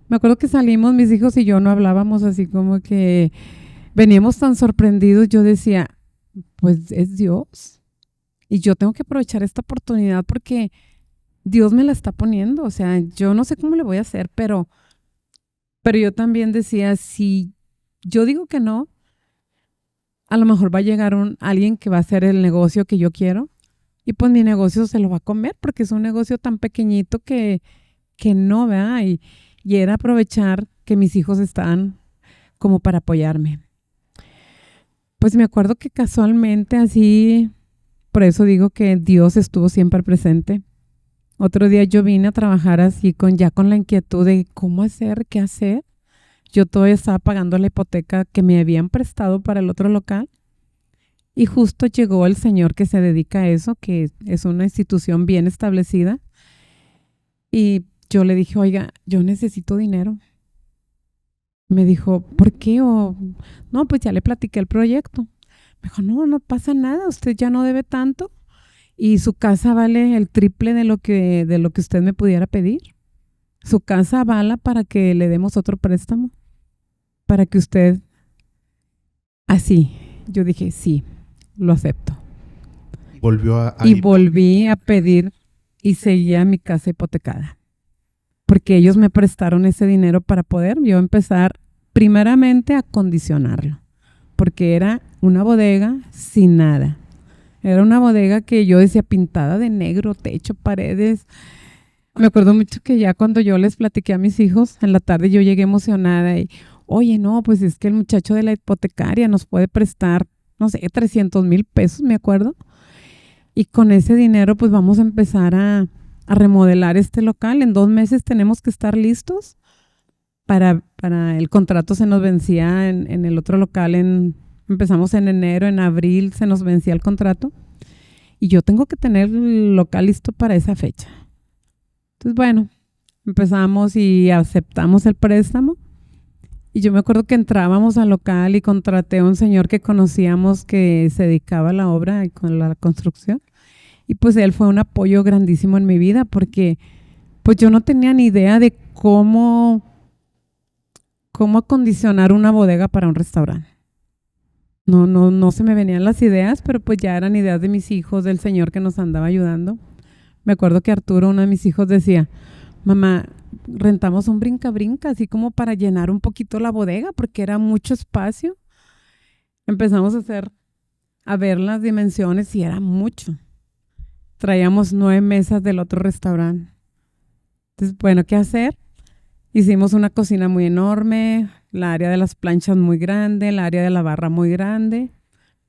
Me acuerdo que salimos, mis hijos y yo no hablábamos, así como que veníamos tan sorprendidos. Yo decía, pues es Dios y yo tengo que aprovechar esta oportunidad porque Dios me la está poniendo. O sea, yo no sé cómo le voy a hacer, pero yo también decía, si yo digo que no, a lo mejor va a llegar alguien que va a hacer el negocio que yo quiero y pues mi negocio se lo va a comer porque es un negocio tan pequeñito que no, ¿verdad? Y era aprovechar que mis hijos estaban como para apoyarme. Pues me acuerdo que casualmente así, por eso digo que Dios estuvo siempre presente. Otro día yo vine a trabajar así ya con la inquietud de cómo hacer, qué hacer. Yo todavía estaba pagando la hipoteca que me habían prestado para el otro local. Y justo llegó el señor que se dedica a eso, que es una institución bien establecida. Y yo le dije, oiga, yo necesito dinero. Me dijo, ¿por qué? No, pues ya le platiqué el proyecto. Me dijo, no pasa nada, usted ya no debe tanto y su casa vale el triple de lo que usted me pudiera pedir. Su casa avala para que le demos otro préstamo, para que usted, así. Yo dije, sí, lo acepto. Volví a pedir y seguía mi casa hipotecada. Porque ellos me prestaron ese dinero para poder yo empezar primeramente a acondicionarlo, porque era una bodega sin nada. Era una bodega que yo decía pintada de negro, techo, paredes. Me acuerdo mucho que ya cuando yo les platiqué a mis hijos, en la tarde yo llegué emocionada y, oye, no, pues es que el muchacho de la hipotecaria nos puede prestar, no sé, 300,000 pesos, me acuerdo. Y con ese dinero pues vamos a empezar a remodelar este local. En 2 meses tenemos que estar listos para el contrato. Se nos vencía en el otro local, empezamos en enero, en abril se nos vencía el contrato y yo tengo que tener el local listo para esa fecha. Entonces, bueno, empezamos y aceptamos el préstamo y yo me acuerdo que entrábamos al local y contraté a un señor que conocíamos que se dedicaba a la obra y con la construcción. Y pues él fue un apoyo grandísimo en mi vida porque pues yo no tenía ni idea de cómo acondicionar una bodega para un restaurante. No se me venían las ideas, pero pues ya eran ideas de mis hijos, del señor que nos andaba ayudando. Me acuerdo que Arturo, uno de mis hijos, decía, mamá, rentamos un brinca-brinca, así como para llenar un poquito la bodega, porque era mucho espacio. Empezamos a ver las dimensiones y era mucho. Traíamos 9 mesas del otro restaurante. Entonces, bueno, ¿qué hacer? Hicimos una cocina muy enorme, la área de las planchas muy grande, el área de la barra muy grande,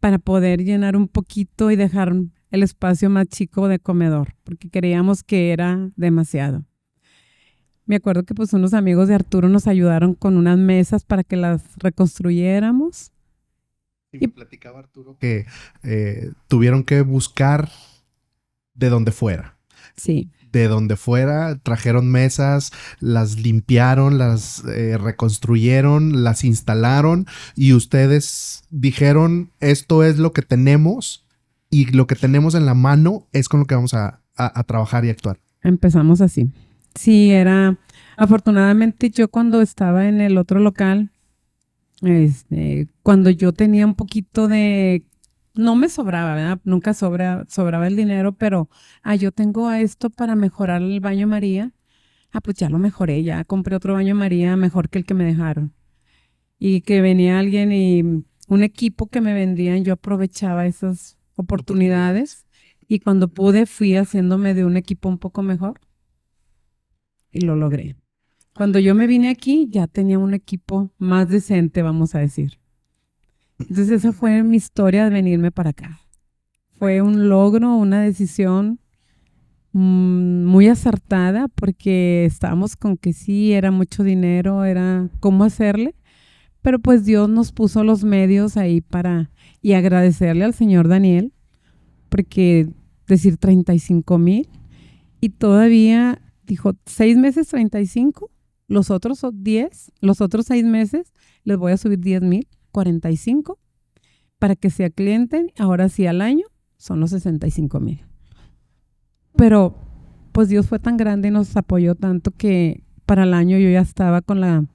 para poder llenar un poquito y dejar el espacio más chico de comedor, porque creíamos que era demasiado. Me acuerdo que pues unos amigos de Arturo nos ayudaron con unas mesas para que las reconstruyéramos. Y me platicaba Arturo que tuvieron que buscar de donde fuera. Sí. De donde fuera, trajeron mesas, las limpiaron, las reconstruyeron, las instalaron y ustedes dijeron, esto es lo que tenemos y lo que tenemos en la mano es con lo que vamos a trabajar y actuar. Empezamos así. Sí, afortunadamente yo cuando estaba en el otro local, cuando yo tenía un poquito no me sobraba, ¿verdad? Nunca sobraba el dinero, pero yo tengo esto para mejorar el baño María. Pues ya lo mejoré, ya compré otro baño María mejor que el que me dejaron. Y que venía alguien y un equipo que me vendían, yo aprovechaba esas oportunidades y cuando pude fui haciéndome de un equipo un poco mejor y lo logré. Cuando yo me vine aquí ya tenía un equipo más decente, vamos a decir. Entonces esa fue mi historia de venirme para acá. Fue un logro, una decisión muy acertada porque estábamos con que sí, era mucho dinero, era cómo hacerle, pero pues Dios nos puso los medios ahí y agradecerle al señor Daniel, porque decir 35,000 y todavía dijo 6 meses 35, los otros 10, los otros 6 meses les voy a subir 10,000, 45 para que sea cliente, ahora sí al año son los 65,000. Pero pues Dios fue tan grande y nos apoyó tanto que para el año yo ya estaba con la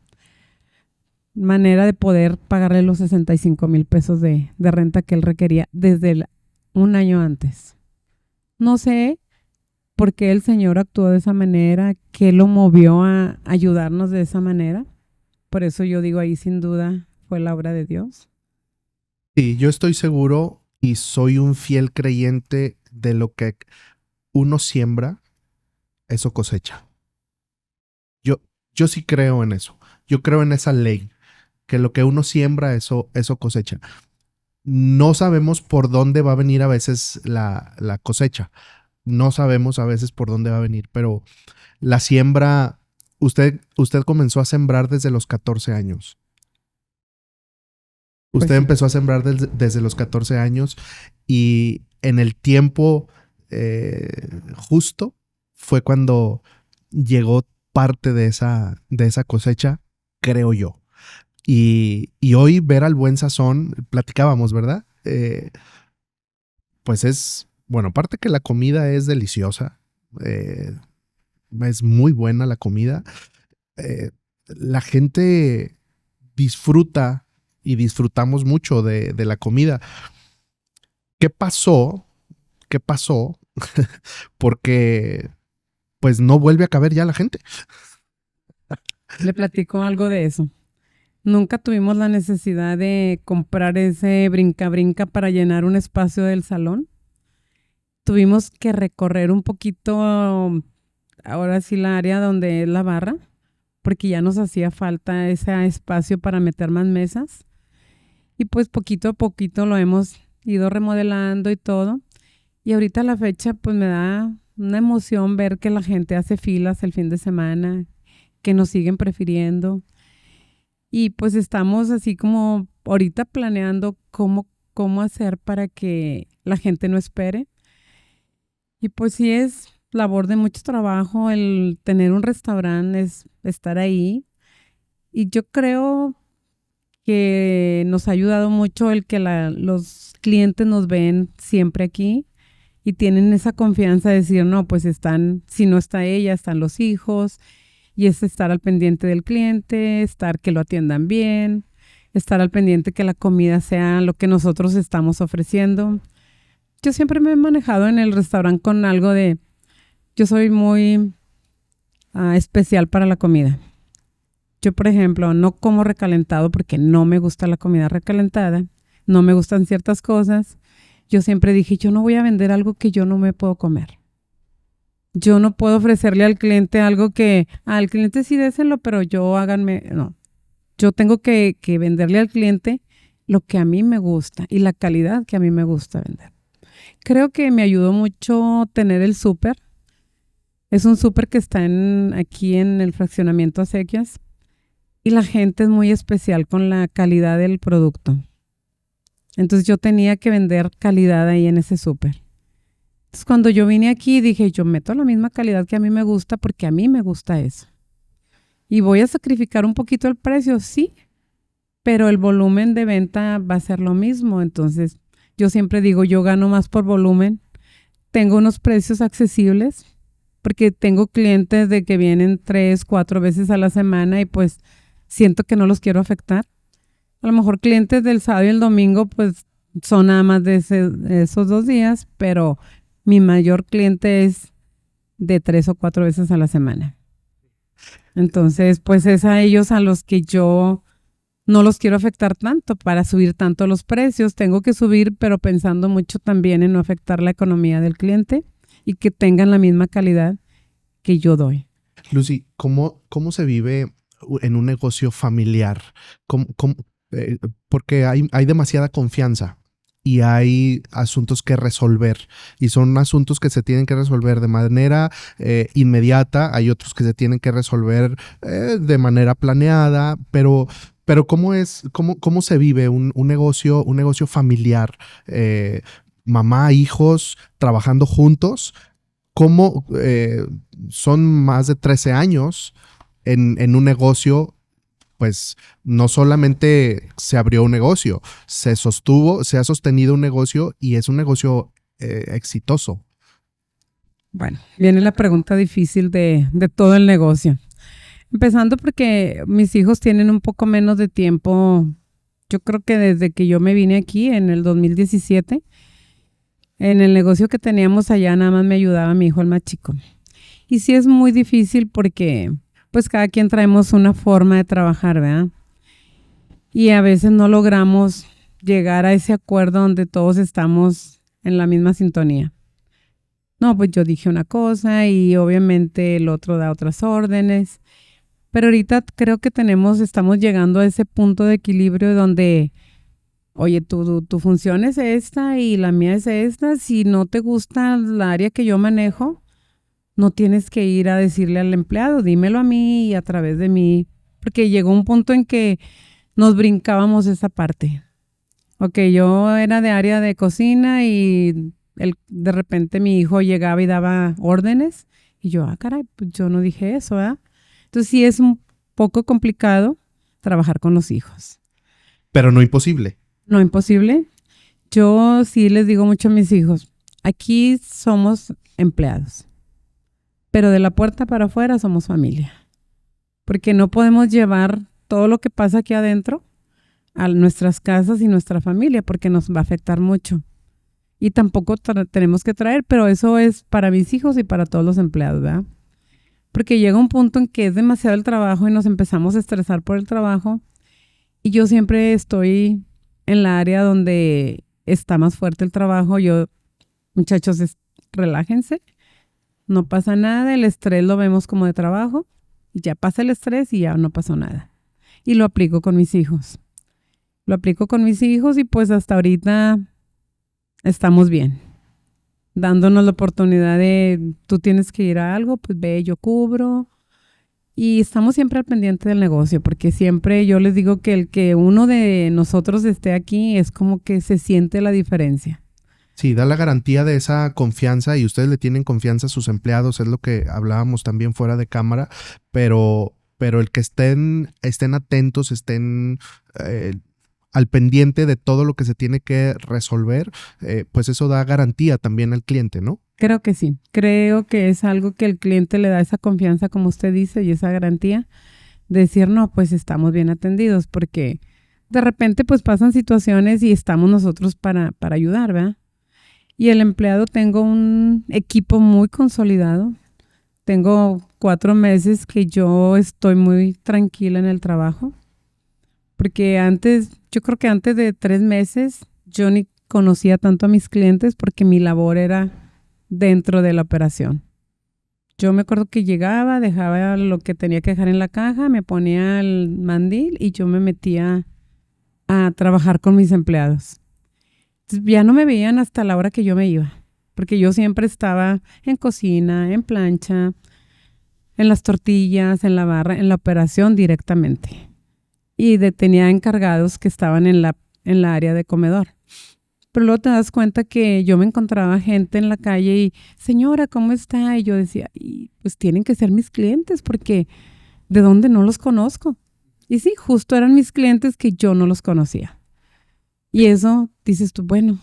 manera de poder pagarle los 65,000 pesos de renta que él requería desde un año antes. No sé por qué el Señor actuó de esa manera, qué lo movió a ayudarnos de esa manera. Por eso yo digo ahí sin duda fue la obra de Dios. Sí, yo estoy seguro y soy un fiel creyente de lo que uno siembra, eso cosecha. Yo sí creo en eso. Yo creo en esa ley, que lo que uno siembra, eso cosecha. No sabemos por dónde va a venir a veces la cosecha. No sabemos a veces por dónde va a venir, pero la siembra, usted comenzó a sembrar desde los 14 años. Usted Pues sí. empezó a sembrar desde los 14 años y en el tiempo justo fue cuando llegó parte de esa cosecha, creo yo. Y hoy ver al Buen Sazón, platicábamos, ¿verdad? Pues es, bueno, aparte que la comida es deliciosa, es muy buena la comida, la gente disfruta y disfrutamos mucho de la comida. ¿Qué pasó? ¿Qué pasó? Porque pues no vuelve a caber ya la gente. Le platico algo de eso. Nunca tuvimos la necesidad de comprar ese brinca-brinca para llenar un espacio del salón. Tuvimos que recorrer un poquito, ahora sí, la área donde es la barra, porque ya nos hacía falta ese espacio para meter más mesas. Y pues poquito a poquito lo hemos ido remodelando y todo. Y ahorita a la fecha pues me da una emoción ver que la gente hace filas el fin de semana, que nos siguen prefiriendo. Y pues estamos así como ahorita planeando cómo hacer para que la gente no espere. Y pues sí es labor de mucho trabajo el tener un restaurante, es estar ahí. Y yo creo que nos ha ayudado mucho el que los clientes nos ven siempre aquí y tienen esa confianza de decir, no, pues si no está ella, están los hijos. Y es estar al pendiente del cliente, estar que lo atiendan bien, estar al pendiente que la comida sea lo que nosotros estamos ofreciendo. Yo siempre me he manejado en el restaurante con algo yo soy muy especial para la comida. Yo, por ejemplo, no como recalentado porque no me gusta la comida recalentada, no me gustan ciertas cosas. Yo siempre dije, yo no voy a vender algo que yo no me puedo comer. Yo no puedo ofrecerle al cliente algo que, al cliente sí déselo, pero yo háganme, no. Yo tengo que venderle al cliente lo que a mí me gusta y la calidad que a mí me gusta vender. Creo que me ayudó mucho tener el súper. Es un súper que está aquí en el fraccionamiento Acequias y la gente es muy especial con la calidad del producto. Entonces yo tenía que vender calidad ahí en ese súper. Entonces cuando yo vine aquí dije, yo meto la misma calidad que a mí me gusta porque a mí me gusta eso. ¿Y voy a sacrificar un poquito el precio? Sí, pero el volumen de venta va a ser lo mismo. Entonces yo siempre digo, yo gano más por volumen. Tengo unos precios accesibles porque tengo clientes de que vienen 3, 4 veces a la semana y pues siento que no los quiero afectar. A lo mejor clientes del sábado y el domingo pues son nada más de esos 2 días, pero mi mayor cliente es de 3 o 4 veces a la semana. Entonces pues es a ellos a los que yo no los quiero afectar tanto para subir tanto los precios. Tengo que subir, pero pensando mucho también en no afectar la economía del cliente y que tengan la misma calidad que yo doy. Lucy, ¿cómo se vive en un negocio familiar? Porque hay demasiada confianza y hay asuntos que resolver y son asuntos que se tienen que resolver de manera inmediata. Hay otros que se tienen que resolver de manera planeada, pero ¿cómo se vive un negocio familiar? Mamá, hijos, trabajando juntos. ¿Cómo son más de 13 años en un negocio? Pues no solamente se abrió un negocio, se ha sostenido un negocio y es un negocio exitoso. Bueno, viene la pregunta difícil de todo el negocio. Empezando porque mis hijos tienen un poco menos de tiempo. Yo creo que desde que yo me vine aquí en el 2017, en el negocio que teníamos allá nada más me ayudaba mi hijo el más chico. Y sí es muy difícil porque pues cada quien traemos una forma de trabajar, ¿verdad? Y a veces no logramos llegar a ese acuerdo donde todos estamos en la misma sintonía. No, pues yo dije una cosa y obviamente el otro da otras órdenes. Pero ahorita creo que estamos llegando a ese punto de equilibrio donde, oye, tu función es esta y la mía es esta. Si no te gusta la área que yo manejo, no tienes que ir a decirle al empleado, dímelo a mí y a través de mí. Porque llegó un punto en que nos brincábamos esa parte. Ok, yo era de área de cocina y de repente mi hijo llegaba y daba órdenes. Y yo, caray, pues yo no dije eso, ¿verdad? Entonces sí es un poco complicado trabajar con los hijos. Pero no imposible. No imposible. Yo sí les digo mucho a mis hijos, aquí somos empleados, pero de la puerta para afuera somos familia. Porque no podemos llevar todo lo que pasa aquí adentro a nuestras casas y nuestra familia, porque nos va a afectar mucho. Y tampoco tenemos que traer, pero eso es para mis hijos y para todos los empleados, ¿verdad? Porque llega un punto en que es demasiado el trabajo y nos empezamos a estresar por el trabajo. Y yo siempre estoy en la área donde está más fuerte el trabajo. Muchachos, relájense, no pasa nada, el estrés lo vemos como de trabajo. Y ya pasa el estrés y ya no pasó nada. Y lo aplico con mis hijos. Y pues hasta ahorita estamos bien. Dándonos la oportunidad de, tú tienes que ir a algo, pues ve, yo cubro. Y estamos siempre al pendiente del negocio, porque siempre yo les digo que el que uno de nosotros esté aquí es como que se siente la diferencia. Sí, da la garantía de esa confianza y ustedes le tienen confianza a sus empleados, es lo que hablábamos también fuera de cámara, pero el que estén atentos, estén al pendiente de todo lo que se tiene que resolver, pues eso da garantía también al cliente, ¿no? Creo que sí. Creo que es algo que el cliente le da esa confianza, como usted dice, y esa garantía de decir, no, pues estamos bien atendidos, porque de repente pues pasan situaciones y estamos nosotros para ayudar, ¿verdad? Y el empleado, tengo un equipo muy consolidado. Tengo 4 meses que yo estoy muy tranquila en el trabajo. Porque yo creo que antes de 3 meses, yo ni conocía tanto a mis clientes porque mi labor era dentro de la operación. Yo me acuerdo que llegaba, dejaba lo que tenía que dejar en la caja, me ponía el mandil y yo me metía a trabajar con mis empleados. Entonces, ya no me veían hasta la hora que yo me iba, porque yo siempre estaba en cocina, en plancha, en las tortillas, en la barra, en la operación directamente. Y tenía encargados que estaban en la área de comedor. Pero luego te das cuenta que yo me encontraba gente en la calle y, señora, ¿cómo está? Y yo decía, y pues tienen que ser mis clientes porque ¿de dónde no los conozco? Y sí, justo eran mis clientes que yo no los conocía. Y eso dices tú, bueno,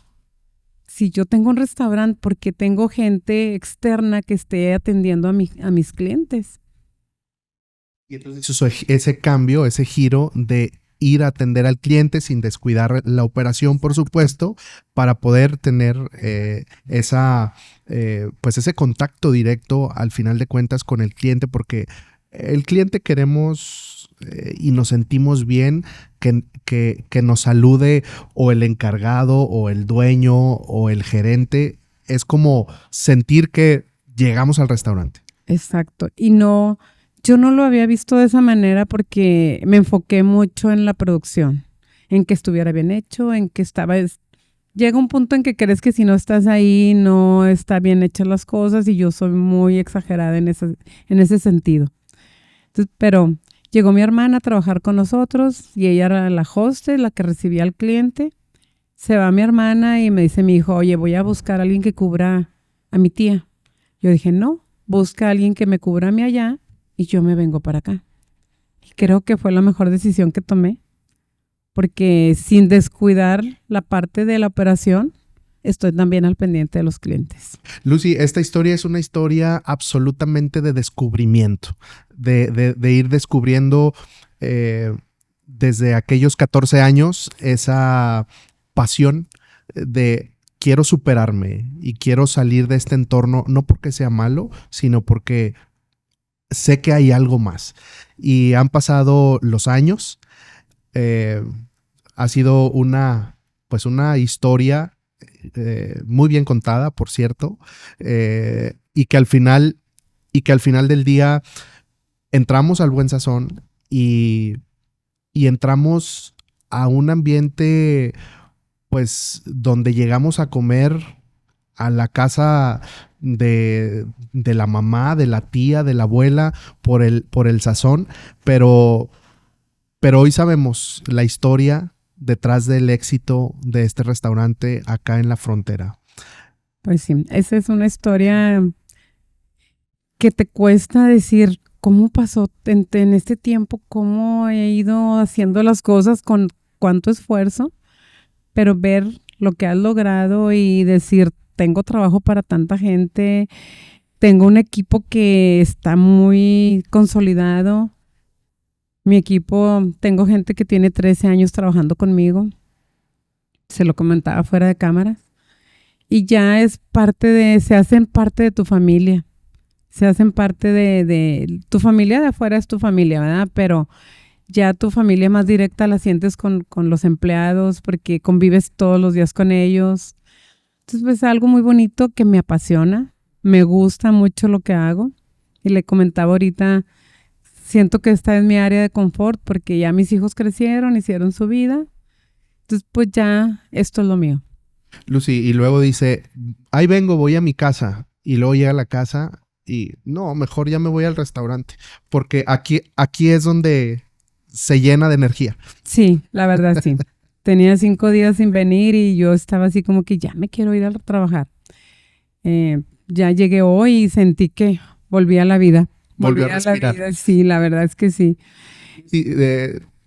si yo tengo un restaurante, ¿por qué tengo gente externa que esté atendiendo a mis clientes? Y entonces ese cambio, ese giro de ir a atender al cliente sin descuidar la operación, por supuesto, para poder tener pues ese contacto directo al final de cuentas con el cliente, porque el cliente queremos y nos sentimos bien que nos salude o el encargado o el dueño o el gerente. Es como sentir que llegamos al restaurante. Exacto. Y no, yo no lo había visto de esa manera porque me enfoqué mucho en la producción, en que estuviera bien hecho, en que estaba... Llega un punto en que crees que si no estás ahí no está bien hechas las cosas y yo soy muy exagerada en ese sentido. Entonces, pero llegó mi hermana a trabajar con nosotros y ella era la hostess, la que recibía al cliente. Se va mi hermana y me dice mi hijo, oye, voy a buscar a alguien que cubra a mi tía. Yo dije, no, busca a alguien que me cubra a mí allá y yo me vengo para acá. Y creo que fue la mejor decisión que tomé, porque sin descuidar la parte de la operación, estoy también al pendiente de los clientes. Lucy, esta historia es una historia absolutamente de descubrimiento, de ir descubriendo desde aquellos 14 años esa pasión de quiero superarme y quiero salir de este entorno, no porque sea malo, sino porque sé que hay algo más. Y han pasado los años, ha sido una historia muy bien contada, por cierto, y que al final del día entramos al Buen Sazón y entramos a un ambiente pues donde llegamos a comer a la casa de la mamá, de la tía, de la abuela por el sazón, pero hoy sabemos la historia detrás del éxito de este restaurante acá en la frontera. Pues sí, esa es una historia que te cuesta decir cómo pasó en este tiempo, cómo he ido haciendo las cosas con cuánto esfuerzo, pero ver lo que has logrado y decir, tengo trabajo para tanta gente, tengo un equipo que está muy consolidado. Mi equipo, tengo gente que tiene 13 años trabajando conmigo, se lo comentaba fuera de cámaras, y ya se hacen parte de tu familia, se hacen parte de tu familia de afuera es tu familia, ¿verdad? Pero ya tu familia más directa la sientes con los empleados porque convives todos los días con ellos. Entonces, pues es algo muy bonito que me apasiona, me gusta mucho lo que hago. Y le comentaba ahorita, siento que esta es mi área de confort porque ya mis hijos crecieron, hicieron su vida. Entonces, pues ya esto es lo mío. Lucy, y luego dice, ahí vengo, voy a mi casa. Y luego llega a la casa y no, mejor ya me voy al restaurante porque aquí es donde se llena de energía. Sí, la verdad sí. Tenía 5 días sin venir y yo estaba así como que ya me quiero ir a trabajar. Ya llegué hoy y sentí que volví a la vida. Volví a respirar. La vida, sí, la verdad es que sí. Sí,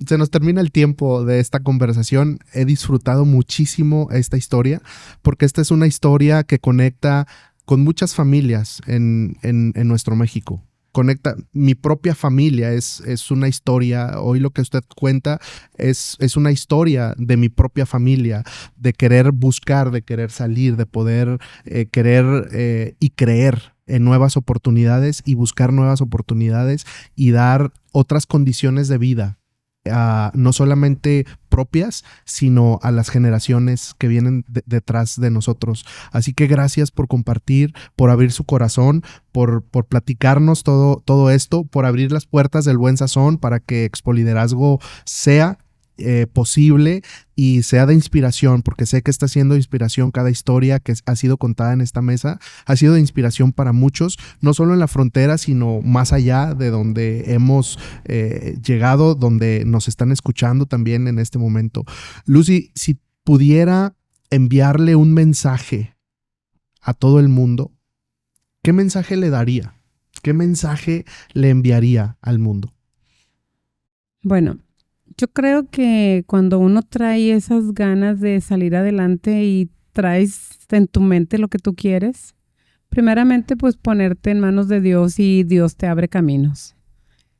se nos termina el tiempo de esta conversación. He disfrutado muchísimo esta historia porque esta es una historia que conecta con muchas familias en nuestro México. Conecta, mi propia familia es una historia, hoy lo que usted cuenta es una historia de mi propia familia, de querer buscar, de querer salir, de poder querer y creer en nuevas oportunidades y buscar nuevas oportunidades y dar otras condiciones de vida no solamente propias, sino a las generaciones que vienen detrás de nosotros. Así que gracias por compartir, por abrir su corazón, por platicarnos todo esto, por abrir las puertas del Buen Sazón para que Expoliderazgo sea posible y sea de inspiración, porque sé que está siendo inspiración cada historia que ha sido contada en esta mesa, ha sido de inspiración para muchos, no solo en la frontera, sino más allá de donde hemos llegado, donde nos están escuchando también en este momento. Lucy, si pudiera enviarle un mensaje a todo el mundo, ¿qué mensaje le daría? ¿Qué mensaje le enviaría al mundo? Bueno, yo creo que cuando uno trae esas ganas de salir adelante y traes en tu mente lo que tú quieres, primeramente pues ponerte en manos de Dios y Dios te abre caminos.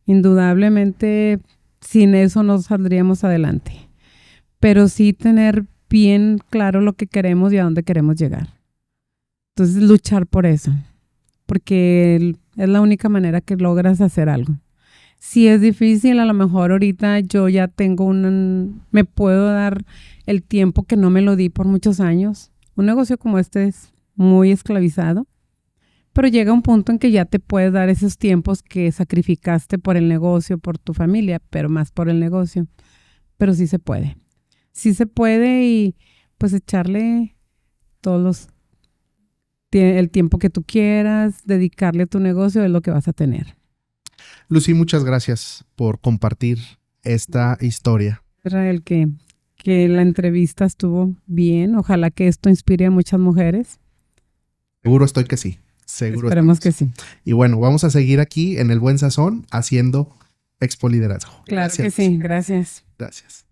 Indudablemente sin eso no saldríamos adelante, pero sí tener bien claro lo que queremos y a dónde queremos llegar. Entonces luchar por eso, porque es la única manera que logras hacer algo. Si es difícil, a lo mejor ahorita yo ya tengo me puedo dar el tiempo que no me lo di por muchos años. Un negocio como este es muy esclavizado, pero llega un punto en que ya te puedes dar esos tiempos que sacrificaste por el negocio, por tu familia, pero más por el negocio. Pero sí se puede. Sí se puede y pues echarle el tiempo que tú quieras, dedicarle a tu negocio es lo que vas a tener. Lucy, muchas gracias por compartir esta historia. Israel, que la entrevista estuvo bien. Ojalá que esto inspire a muchas mujeres. Seguro estoy que sí. Seguro. Esperemos que sí. Y bueno, vamos a seguir aquí en el Buen Sazón haciendo Expoliderazgo. Claro que sí. Gracias. Gracias.